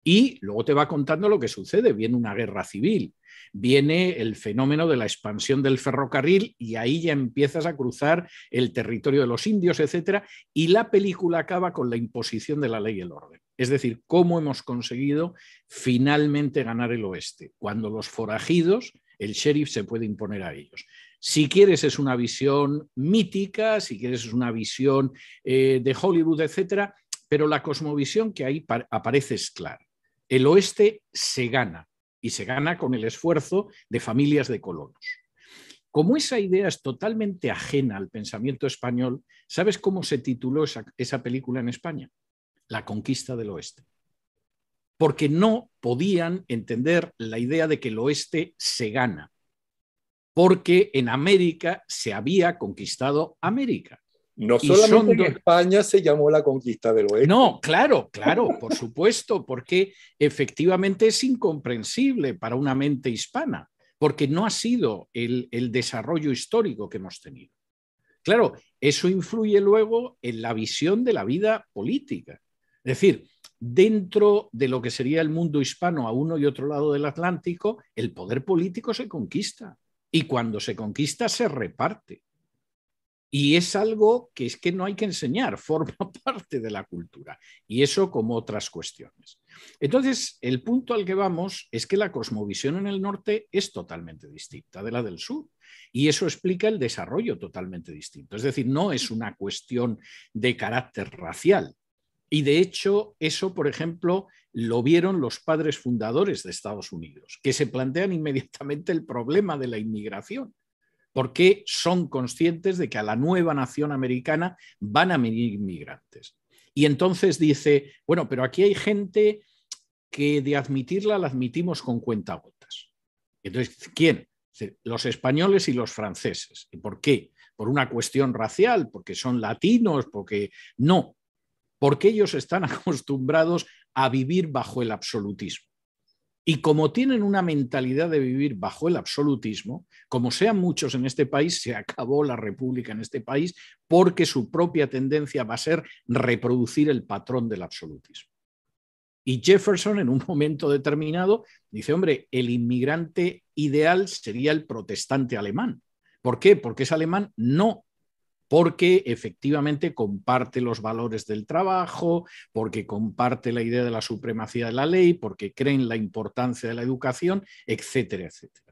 Y luego te va contando lo que sucede. Viene una guerra civil, viene el fenómeno de la expansión del ferrocarril y ahí ya empiezas a cruzar el territorio de los indios, etc. Y la película acaba con la imposición de la ley y el orden. Es decir, cómo hemos conseguido finalmente ganar el oeste, cuando los forajidos, el sheriff se puede imponer a ellos. Si quieres es una visión mítica, si quieres es una visión de Hollywood, etc. Pero la cosmovisión que ahí aparece es clara. El oeste se gana, y se gana con el esfuerzo de familias de colonos. Como esa idea es totalmente ajena al pensamiento español, ¿sabes cómo se tituló esa película en España? La conquista del oeste. Porque no podían entender la idea de que el oeste se gana, porque en América se había conquistado América. No solamente en España se llamó la conquista del oeste. No, claro, por supuesto, porque efectivamente es incomprensible para una mente hispana. porque no ha sido el desarrollo histórico que hemos tenido. Claro, eso influye luego en la visión de la vida política. Es decir, dentro de lo que sería el mundo hispano a uno y otro lado del Atlántico, el poder político se conquista y cuando se conquista se reparte. Y es algo que es que no hay que enseñar, forma parte de la cultura. Y eso como otras cuestiones. Entonces, el punto al que vamos es que la cosmovisión en el norte es totalmente distinta de la del sur. Y eso explica el desarrollo totalmente distinto. Es decir, no es una cuestión de carácter racial. Y de hecho, eso, por ejemplo, lo vieron los padres fundadores de Estados Unidos, que se plantean inmediatamente el problema de la inmigración, porque son conscientes de que a la nueva nación americana van a venir inmigrantes. Y entonces dice, bueno, pero aquí hay gente que de admitirla la admitimos con cuentagotas. Entonces, ¿quién? Los españoles y los franceses. ¿Y por qué? ¿Por una cuestión racial? ¿Porque son latinos? ¿Porque no? Porque ellos están acostumbrados a vivir bajo el absolutismo. Y como tienen una mentalidad de vivir bajo el absolutismo, como sean muchos en este país, se acabó la república en este país porque su propia tendencia va a ser reproducir el patrón del absolutismo. Y Jefferson en un momento determinado dice, hombre, el inmigrante ideal sería el protestante alemán. ¿Por qué? Porque es alemán, no, porque efectivamente comparte los valores del trabajo, porque comparte la idea de la supremacía de la ley, porque cree en la importancia de la educación, etcétera, etcétera.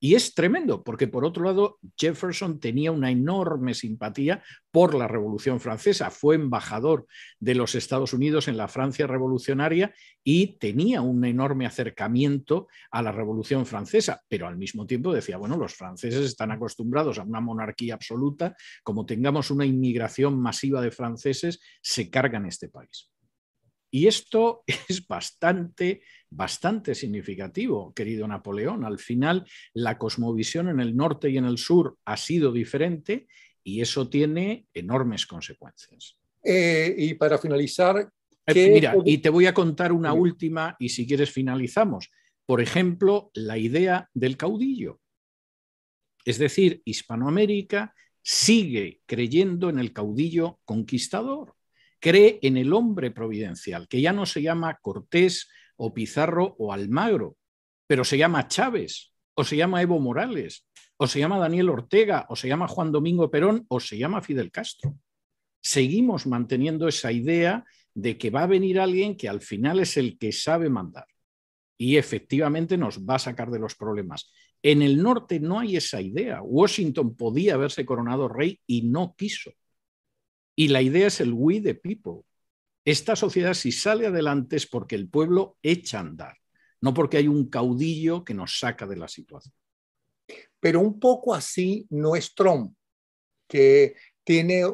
Y es tremendo, porque por otro lado, Jefferson tenía una enorme simpatía por la Revolución Francesa, fue embajador de los Estados Unidos en la Francia revolucionaria y tenía un enorme acercamiento a la Revolución Francesa, pero al mismo tiempo decía, bueno, los franceses están acostumbrados a una monarquía absoluta, como tengamos una inmigración masiva de franceses, se cargan este país. Y esto es bastante significativo, querido Napoleón. Al final, la cosmovisión en el norte y en el sur ha sido diferente y eso tiene enormes consecuencias. Y para finalizar, mira, y te voy a contar una última y si quieres finalizamos. Por ejemplo, la idea del caudillo. Es decir, Hispanoamérica sigue creyendo en el caudillo conquistador. Cree en el hombre providencial, que ya no se llama Cortés o Pizarro o Almagro, pero se llama Chávez, o se llama Evo Morales, o se llama Daniel Ortega, o se llama Juan Domingo Perón, o se llama Fidel Castro. Seguimos manteniendo esa idea de que va a venir alguien que al final es el que sabe mandar y efectivamente nos va a sacar de los problemas. En el norte no hay esa idea. Washington podía haberse coronado rey y no quiso. Y la idea es el we the people. Esta sociedad, si sale adelante, es porque el pueblo echa a andar, no porque hay un caudillo que nos saca de la situación. Pero un poco así no es Trump, que tiene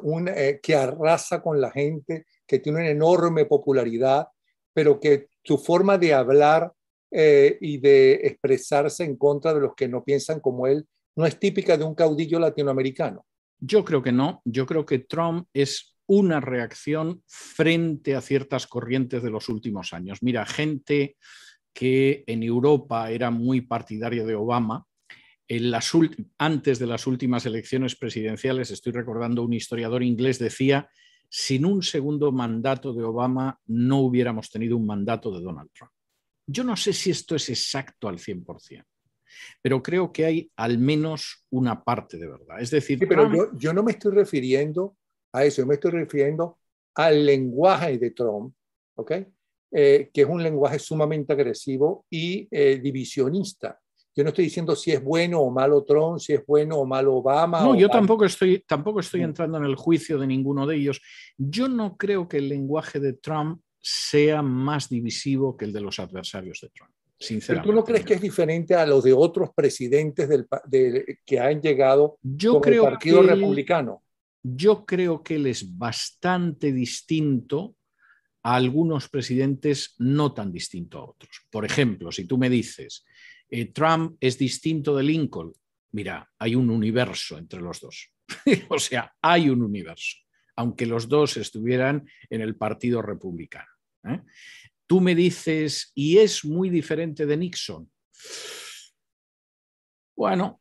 que arrasa con la gente, que tiene una enorme popularidad, pero que su forma de hablar y de expresarse en contra de los que no piensan como él no es típica de un caudillo latinoamericano. Yo creo que no. Yo creo que Trump es una reacción frente a ciertas corrientes de los últimos años. Mira, gente que en Europa era muy partidaria de Obama, antes de las últimas elecciones presidenciales, estoy recordando un historiador inglés, decía, sin un segundo mandato de Obama no hubiéramos tenido un mandato de Donald Trump. Yo no sé si esto es exacto al 100%. Pero creo que hay al menos una parte de verdad. Es decir, sí, pero yo no me estoy refiriendo a eso, yo me estoy refiriendo al lenguaje de Trump, ¿ok? Que es un lenguaje sumamente agresivo y divisionista. Yo no estoy diciendo si es bueno o malo Trump, si es bueno o malo Obama. No, yo tampoco estoy entrando en el juicio de ninguno de ellos. Yo no creo que el lenguaje de Trump sea más divisivo que el de los adversarios de Trump. ¿Pero tú no crees que es diferente a los de otros presidentes que han llegado con el Partido Republicano? Yo creo que él es bastante distinto a algunos presidentes, no tan distinto a otros. Por ejemplo, si tú me dices, Trump es distinto de Lincoln, mira, hay un universo entre los dos. O sea, hay un universo, aunque los dos estuvieran en el Partido Republicano. Tú me dices, ¿y es muy diferente de Nixon? Bueno,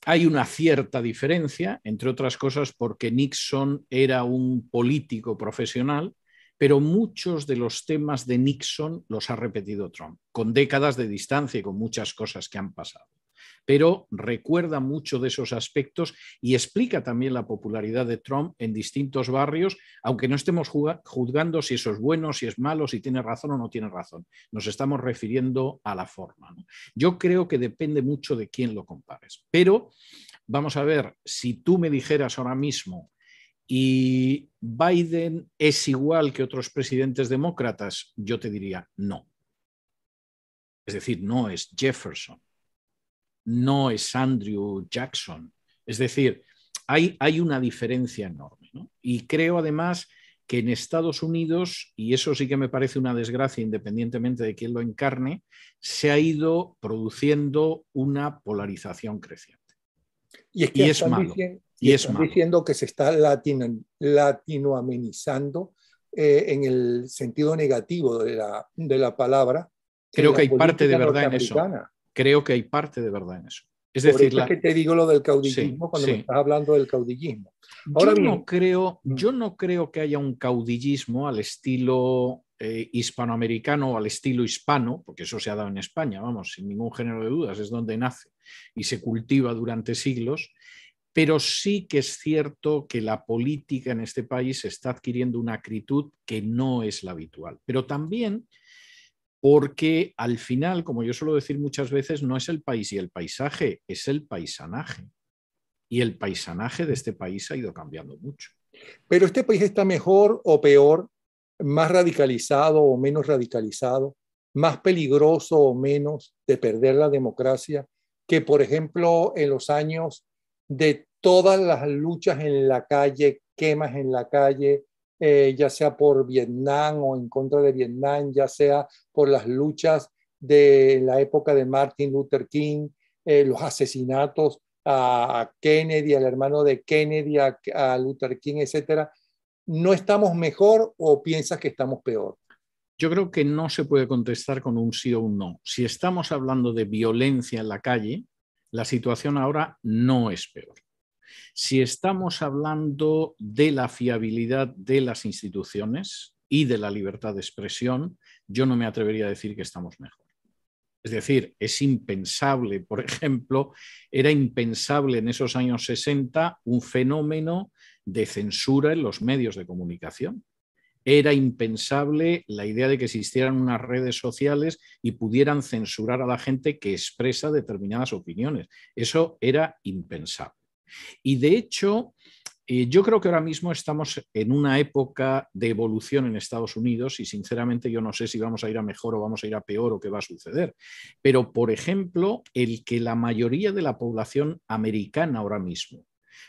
hay una cierta diferencia, entre otras cosas porque Nixon era un político profesional, pero muchos de los temas de Nixon los ha repetido Trump, con décadas de distancia y con muchas cosas que han pasado. Pero recuerda mucho de esos aspectos y explica también la popularidad de Trump en distintos barrios, aunque no estemos juzgando si eso es bueno, si es malo, si tiene razón o no tiene razón. Nos estamos refiriendo a la forma, ¿no? Yo creo que depende mucho de quién lo compares. Pero vamos a ver, si tú me dijeras ahora mismo y Biden es igual que otros presidentes demócratas, yo te diría no. Es decir, no es Jefferson, no es Andrew Jackson. Es decir, hay una diferencia enorme, ¿no? Y creo además que en Estados Unidos, y eso sí que me parece una desgracia independientemente de quién lo encarne, se ha ido produciendo una polarización creciente. Y es que están diciendo que se está latinoamericando en el sentido negativo de la palabra. Creo que hay parte de verdad en eso. Creo que hay parte de verdad en eso. Es decir, por eso es que te digo lo del caudillismo cuando me estás hablando del caudillismo. Ahora bien, yo no creo que haya un caudillismo al estilo hispanoamericano o al estilo hispano, porque eso se ha dado en España, vamos, sin ningún género de dudas, es donde nace y se cultiva durante siglos, pero sí que es cierto que la política en este país está adquiriendo una acritud que no es la habitual, pero también porque al final, como yo suelo decir muchas veces, no es el país y el paisaje, es el paisanaje. Y el paisanaje de este país ha ido cambiando mucho. Pero este país está mejor o peor, más radicalizado o menos radicalizado, más peligroso o menos de perder la democracia que, por ejemplo, en los años de todas las luchas en la calle, quemas en la calle, ya sea por Vietnam o en contra de Vietnam, ya sea por las luchas de la época de Martin Luther King, los asesinatos a Kennedy, al hermano de Kennedy, a Luther King, etcétera. ¿No estamos mejor o piensas que estamos peor? Yo creo que no se puede contestar con un sí o un no. Si estamos hablando de violencia en la calle, la situación ahora no es peor. Si estamos hablando de la fiabilidad de las instituciones y de la libertad de expresión, yo no me atrevería a decir que estamos mejor. Es decir, es impensable, por ejemplo, era impensable en esos años 60 un fenómeno de censura en los medios de comunicación. Era impensable la idea de que existieran unas redes sociales y pudieran censurar a la gente que expresa determinadas opiniones. Eso era impensable. Y de hecho, yo creo que ahora mismo estamos en una época de evolución en Estados Unidos y sinceramente yo no sé si vamos a ir a mejor o vamos a ir a peor o qué va a suceder. Pero, por ejemplo, el que la mayoría de la población americana ahora mismo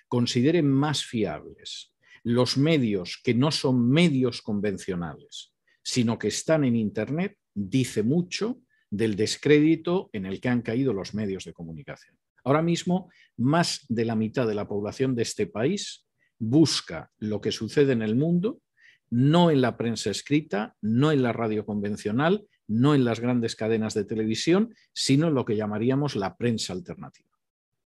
considere más fiables los medios que no son medios convencionales, sino que están en Internet, dice mucho del descrédito en el que han caído los medios de comunicación. Ahora mismo, más de la mitad de la población de este país busca lo que sucede en el mundo, no en la prensa escrita, no en la radio convencional, no en las grandes cadenas de televisión, sino en lo que llamaríamos la prensa alternativa.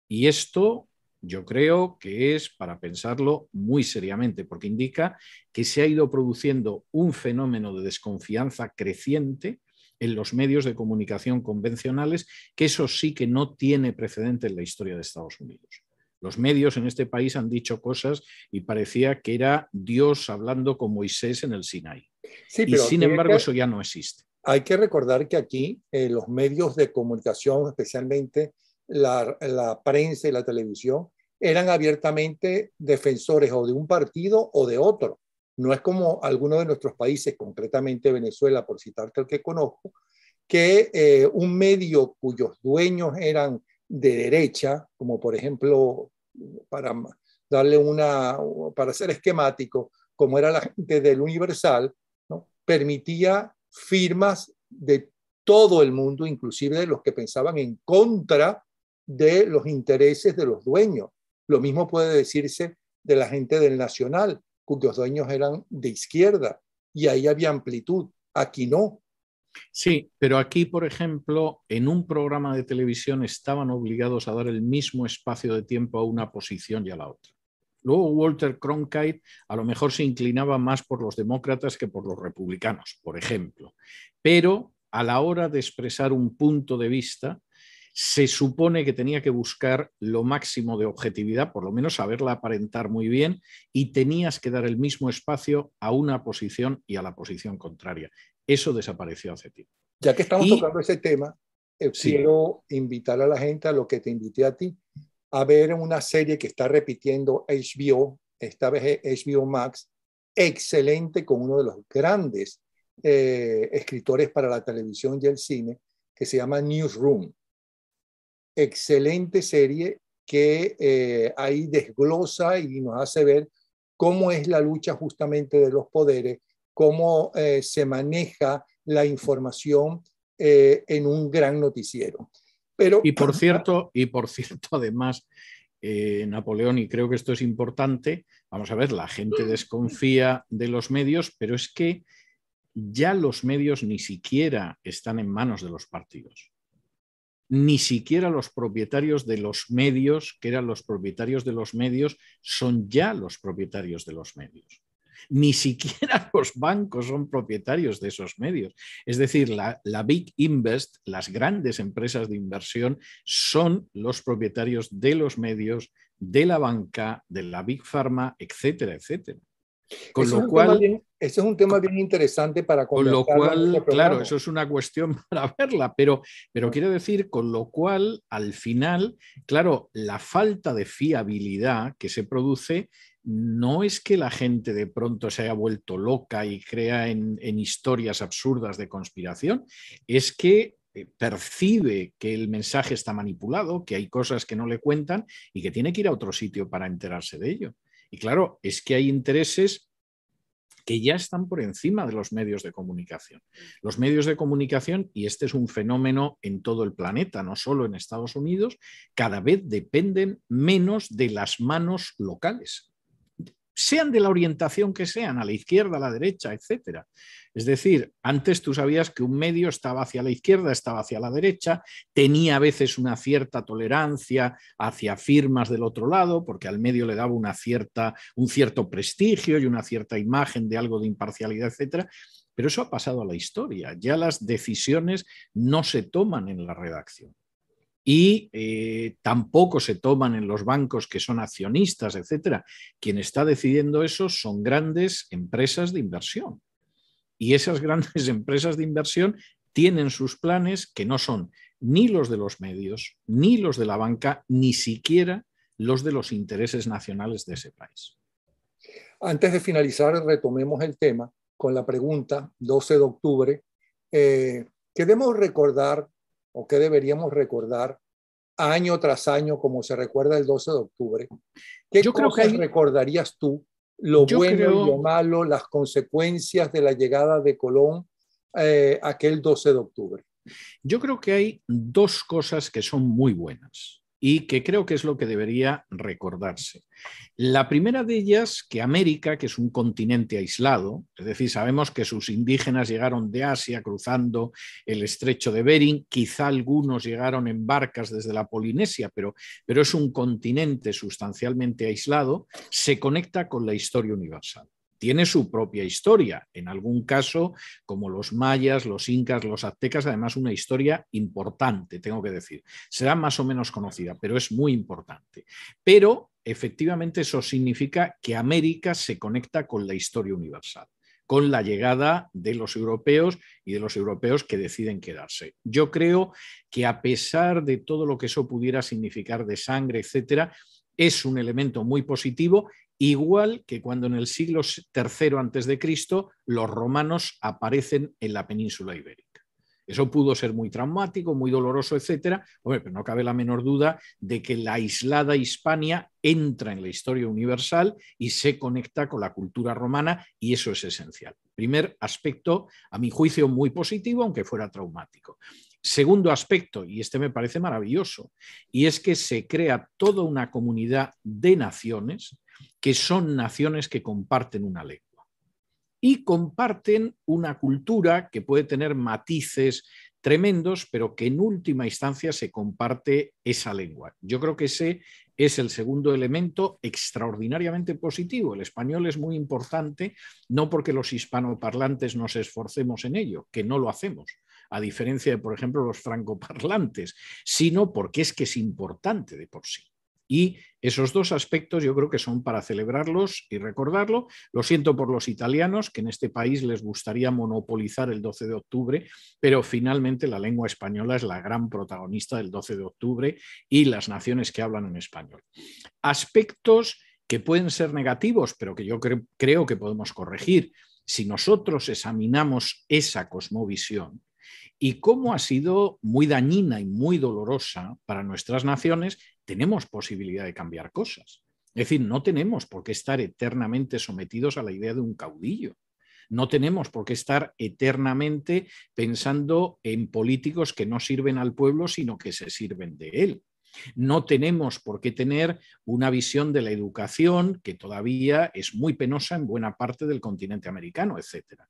Y esto yo creo que es para pensarlo muy seriamente, porque indica que se ha ido produciendo un fenómeno de desconfianza creciente en los medios de comunicación convencionales, que eso sí que no tiene precedente en la historia de Estados Unidos. Los medios en este país han dicho cosas y parecía que era Dios hablando con Moisés en el Sinaí. Sí, y sin embargo eso ya no existe. Hay que recordar que aquí los medios de comunicación, especialmente la prensa y la televisión, eran abiertamente defensores o de un partido o de otro. No es como algunos de nuestros países, concretamente Venezuela, por citarte el que conozco, que un medio cuyos dueños eran de derecha, como por ejemplo, para ser esquemático, como era la gente del Universal, ¿no?, permitía firmas de todo el mundo, inclusive de los que pensaban en contra de los intereses de los dueños. Lo mismo puede decirse de la gente del Nacional, cuyos dueños eran de izquierda, y ahí había amplitud. Aquí no. Sí, pero aquí, por ejemplo, en un programa de televisión estaban obligados a dar el mismo espacio de tiempo a una posición y a la otra. Luego Walter Cronkite a lo mejor se inclinaba más por los demócratas que por los republicanos, por ejemplo. Pero a la hora de expresar un punto de vista, se supone que tenía que buscar lo máximo de objetividad, por lo menos saberla aparentar muy bien, y tenías que dar el mismo espacio a una posición y a la posición contraria. Eso desapareció hace tiempo. Ya que estamos Y tocando ese tema, sí, quiero invitar a la gente a lo que te invité a ti, a ver una serie que está repitiendo HBO, esta vez HBO Max, excelente, con uno de los grandes escritores para la televisión y el cine, que se llama Newsroom. Excelente serie que ahí desglosa y nos hace ver cómo es la lucha justamente de los poderes, cómo se maneja la información en un gran noticiero. Pero, por cierto, además, Napoleón, y creo que esto es importante, vamos a ver, la gente desconfía de los medios, pero es que ya los medios ni siquiera están en manos de los partidos. Ni siquiera los propietarios de los medios, que eran los propietarios de los medios, son ya los propietarios de los medios. Ni siquiera los bancos son propietarios de esos medios. Es decir, la Big Invest, las grandes empresas de inversión, son los propietarios de los medios, de la banca, de la Big Pharma, etcétera, etcétera. Con lo cual, ese es un tema bien interesante para con lo conversarlo en este cual, programa. claro, eso es una cuestión para verla, pero quiero decir, con lo cual, al final, claro, la falta de fiabilidad que se produce no es que la gente de pronto se haya vuelto loca y crea en historias absurdas de conspiración, es que percibe que el mensaje está manipulado, que hay cosas que no le cuentan y que tiene que ir a otro sitio para enterarse de ello. Y claro, es que hay intereses que ya están por encima de los medios de comunicación. Los medios de comunicación, y este es un fenómeno en todo el planeta, no solo en Estados Unidos, cada vez dependen menos de las manos locales, sean de la orientación que sean, a la izquierda, a la derecha, etcétera. Es decir, antes tú sabías que un medio estaba hacia la izquierda, estaba hacia la derecha, tenía a veces una cierta tolerancia hacia firmas del otro lado, porque al medio le daba un cierto prestigio y una cierta imagen de algo de imparcialidad, etcétera. Pero eso ha pasado a la historia. Ya las decisiones no se toman en la redacción. Y tampoco se toman en los bancos que son accionistas, etcétera. Quien está decidiendo eso son grandes empresas de inversión. Y esas grandes empresas de inversión tienen sus planes que no son ni los de los medios, ni los de la banca, ni siquiera los de los intereses nacionales de ese país. Antes de finalizar, retomemos el tema con la pregunta 12 de octubre. ¿Qué debemos recordar o qué deberíamos recordar año tras año como se recuerda el 12 de octubre? ¿Qué cosas recordarías tú? Lo bueno y lo malo, las consecuencias de la llegada de Colón aquel 12 de octubre. Yo creo que hay dos cosas que son muy buenas y que creo que es lo que debería recordarse. La primera de ellas, que América, que es un continente aislado, es decir, sabemos que sus indígenas llegaron de Asia cruzando el estrecho de Bering, quizá algunos llegaron en barcas desde la Polinesia, pero es un continente sustancialmente aislado, se conecta con la historia universal. Tiene su propia historia, en algún caso, como los mayas, los incas, los aztecas, además una historia importante, tengo que decir. Será más o menos conocida, pero es muy importante. Pero efectivamente eso significa que América se conecta con la historia universal, con la llegada de los europeos y de los europeos que deciden quedarse. Yo creo que a pesar de todo lo que eso pudiera significar de sangre, etcétera, es un elemento muy positivo. Igual que cuando en el siglo III a.C. los romanos aparecen en la península ibérica. Eso pudo ser muy traumático, muy doloroso, etcétera. Pero no cabe la menor duda de que la aislada Hispania entra en la historia universal y se conecta con la cultura romana, y eso es esencial. Primer aspecto, a mi juicio, muy positivo, aunque fuera traumático. Segundo aspecto, y este me parece maravilloso, y es que se crea toda una comunidad de naciones que son naciones que comparten una lengua. y comparten una cultura que puede tener matices tremendos, pero que en última instancia se comparte esa lengua. Yo creo que ese es el segundo elemento extraordinariamente positivo. El español es muy importante, no porque los hispanoparlantes nos esforcemos en ello, que no lo hacemos, a diferencia de, por ejemplo, los francoparlantes, sino porque es que es importante de por sí. Y esos dos aspectos yo creo que son para celebrarlos y recordarlo. Lo siento por los italianos, que en este país les gustaría monopolizar el 12 de octubre, pero finalmente la lengua española es la gran protagonista del 12 de octubre y las naciones que hablan en español. Aspectos que pueden ser negativos, pero que yo creo que podemos corregir si nosotros examinamos esa cosmovisión y cómo ha sido muy dañina y muy dolorosa para nuestras naciones. Tenemos posibilidad de cambiar cosas. Es decir, no tenemos por qué estar eternamente sometidos a la idea de un caudillo. No tenemos por qué estar eternamente pensando en políticos que no sirven al pueblo, sino que se sirven de él. No tenemos por qué tener una visión de la educación que todavía es muy penosa en buena parte del continente americano, etc.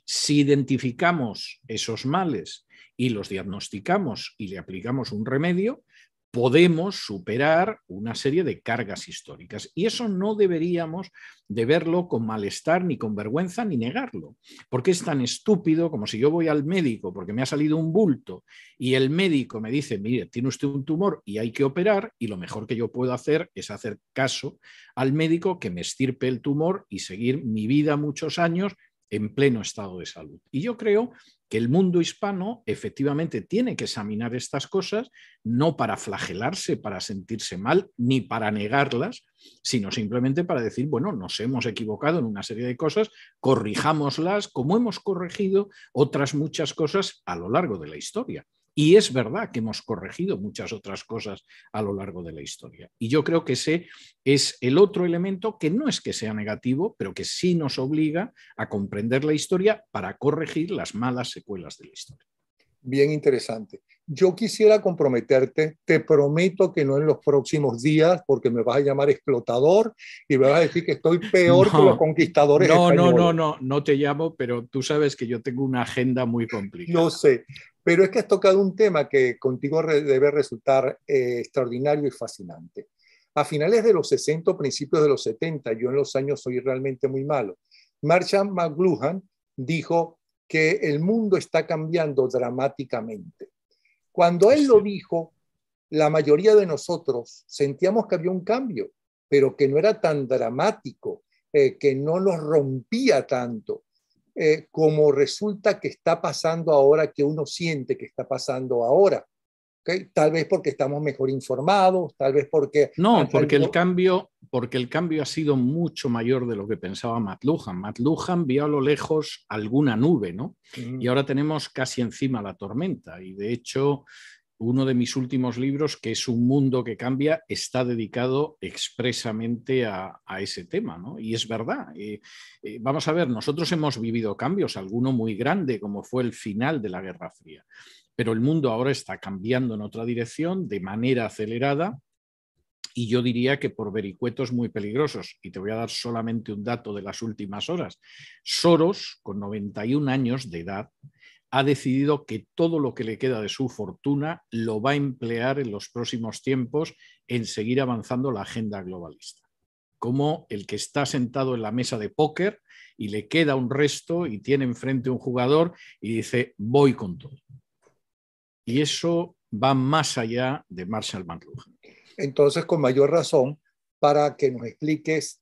Si identificamos esos males y los diagnosticamos y le aplicamos un remedio, podemos superar una serie de cargas históricas. Y eso no deberíamos de verlo con malestar, ni con vergüenza, ni negarlo. Porque es tan estúpido como si yo voy al médico porque me ha salido un bulto y el médico me dice, mire, tiene usted un tumor y hay que operar, y lo mejor que yo puedo hacer es hacer caso al médico que me extirpe el tumor y seguir mi vida muchos años en pleno estado de salud. Y yo creo que el mundo hispano efectivamente tiene que examinar estas cosas, no para flagelarse, para sentirse mal, ni para negarlas, sino simplemente para decir, bueno, nos hemos equivocado en una serie de cosas, corrijámoslas como hemos corregido otras muchas cosas a lo largo de la historia. Y es verdad que hemos corregido muchas otras cosas a lo largo de la historia. Y yo creo que ese es el otro elemento que no es que sea negativo, pero que sí nos obliga a comprender la historia para corregir las malas secuelas de la historia. Bien interesante. Yo quisiera comprometerte, te prometo que no en los próximos días, porque me vas a llamar explotador y me vas a decir que estoy peor que los conquistadores españoles. No te llamo, pero tú sabes que yo tengo una agenda muy complicada. Lo sé, pero es que has tocado un tema que contigo debe resultar extraordinario y fascinante. A finales de los 60, principios de los 70, yo en los años soy realmente muy malo, Marshall McLuhan dijo que el mundo está cambiando dramáticamente. Cuando él lo dijo, la mayoría de nosotros sentíamos que había un cambio, pero que no era tan dramático, que no nos rompía tanto. Como resulta que está pasando ahora, que uno siente que está pasando ahora. ¿Okay? Tal vez porque estamos mejor informados, tal vez porque... No, porque el cambio ha sido mucho mayor de lo que pensaba McLuhan. McLuhan vio a lo lejos alguna nube, ¿no? Y ahora tenemos casi encima la tormenta. Y de hecho, uno de mis últimos libros, que es Un mundo que cambia, está dedicado expresamente a ese tema, ¿no? Y es verdad. Vamos a ver, nosotros hemos vivido cambios, alguno muy grande, como fue el final de la Guerra Fría. Pero el mundo ahora está cambiando en otra dirección de manera acelerada, y yo diría que por vericuetos muy peligrosos. Y te voy a dar solamente un dato de las últimas horas. Soros, con 91 años de edad, ha decidido que todo lo que le queda de su fortuna lo va a emplear en los próximos tiempos en seguir avanzando la agenda globalista. Como el que está sentado en la mesa de póker y le queda un resto y tiene enfrente un jugador y dice, voy con todo. Y eso va más allá de Marshall McLuhan. Entonces, con mayor razón, para que nos expliques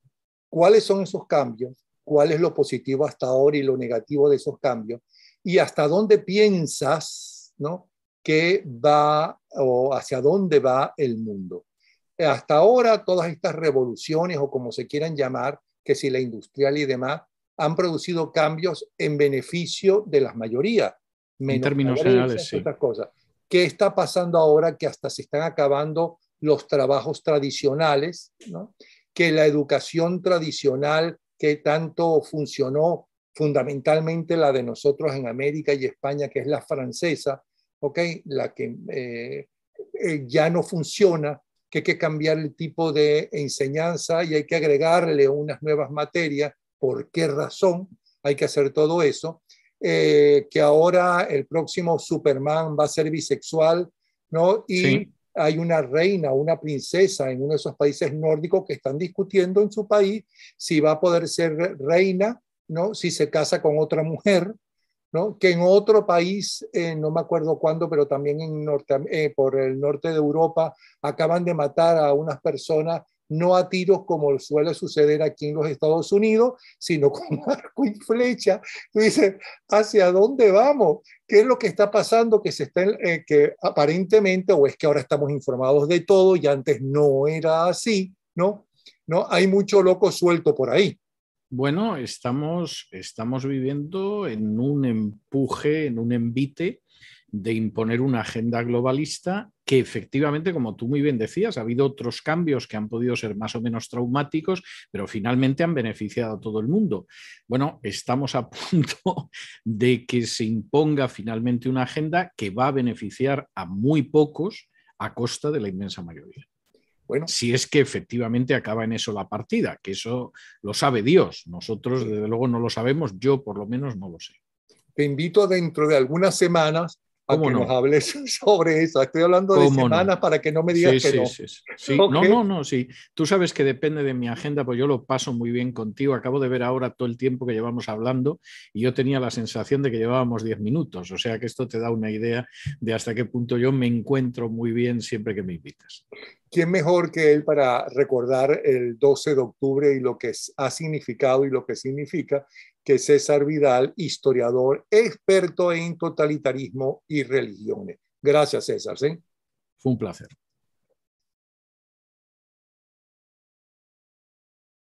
cuáles son esos cambios, cuál es lo positivo hasta ahora y lo negativo de esos cambios, y hasta dónde piensas, ¿no?, que va o hacia dónde va el mundo. Hasta ahora, todas estas revoluciones, o como se quieran llamar, que si la industrial y demás, han producido cambios en beneficio de las mayorías. En términos generales, sí. Estas cosas. ¿Qué está pasando ahora que hasta se están acabando los trabajos tradicionales, ¿no?, que la educación tradicional que tanto funcionó, fundamentalmente la de nosotros en América y España, que es la francesa, ¿okay?, la que ya no funciona, que hay que cambiar el tipo de enseñanza y hay que agregarle unas nuevas materias? ¿Por qué razón? hay que hacer todo eso, que ahora el próximo Superman va a ser bisexual, ¿no? Y Sí. hay una reina, una princesa en uno de esos países nórdicos que están discutiendo en su país si va a poder ser reina, ¿no? Si se casa con otra mujer, ¿no? Que en otro país, no me acuerdo cuándo, pero también por el norte de Europa, acaban de matar a unas personas, no a tiros como suele suceder aquí en los Estados Unidos, sino con arco y flecha. Tú dices, ¿hacia dónde vamos? ¿Qué es lo que está pasando? Que aparentemente, o es que ahora estamos informados de todo y antes no era así, ¿no? ¿No? Hay mucho loco suelto por ahí. Bueno, estamos viviendo en un empuje, en un envite de imponer una agenda globalista que efectivamente, como tú muy bien decías, ha habido otros cambios que han podido ser más o menos traumáticos, pero finalmente han beneficiado a todo el mundo. Bueno, estamos a punto de que se imponga finalmente una agenda que va a beneficiar a muy pocos a costa de la inmensa mayoría. Bueno, Si es que efectivamente acaba en eso la partida, que eso lo sabe Dios. Nosotros, desde luego, no lo sabemos, yo por lo menos no lo sé. te invito dentro de algunas semanas a ¿Cómo que nos no? hables sobre eso. Estoy hablando de ¿Cómo no? semanas para que no me digas Sí, que sí, no. sí, sí. ¿Ok? No, no, no, sí. Tú sabes que depende de mi agenda, pues yo lo paso muy bien contigo. Acabo de ver ahora todo el tiempo que llevamos hablando y yo tenía la sensación de que llevábamos 10 minutos. O sea que esto te da una idea de hasta qué punto yo me encuentro muy bien siempre que me invitas. ¿Quién mejor que él para recordar el 12 de octubre y lo que ha significado y lo que significa que César Vidal, historiador, experto en totalitarismo y religiones? Gracias, César. ¿Sí? Fue un placer.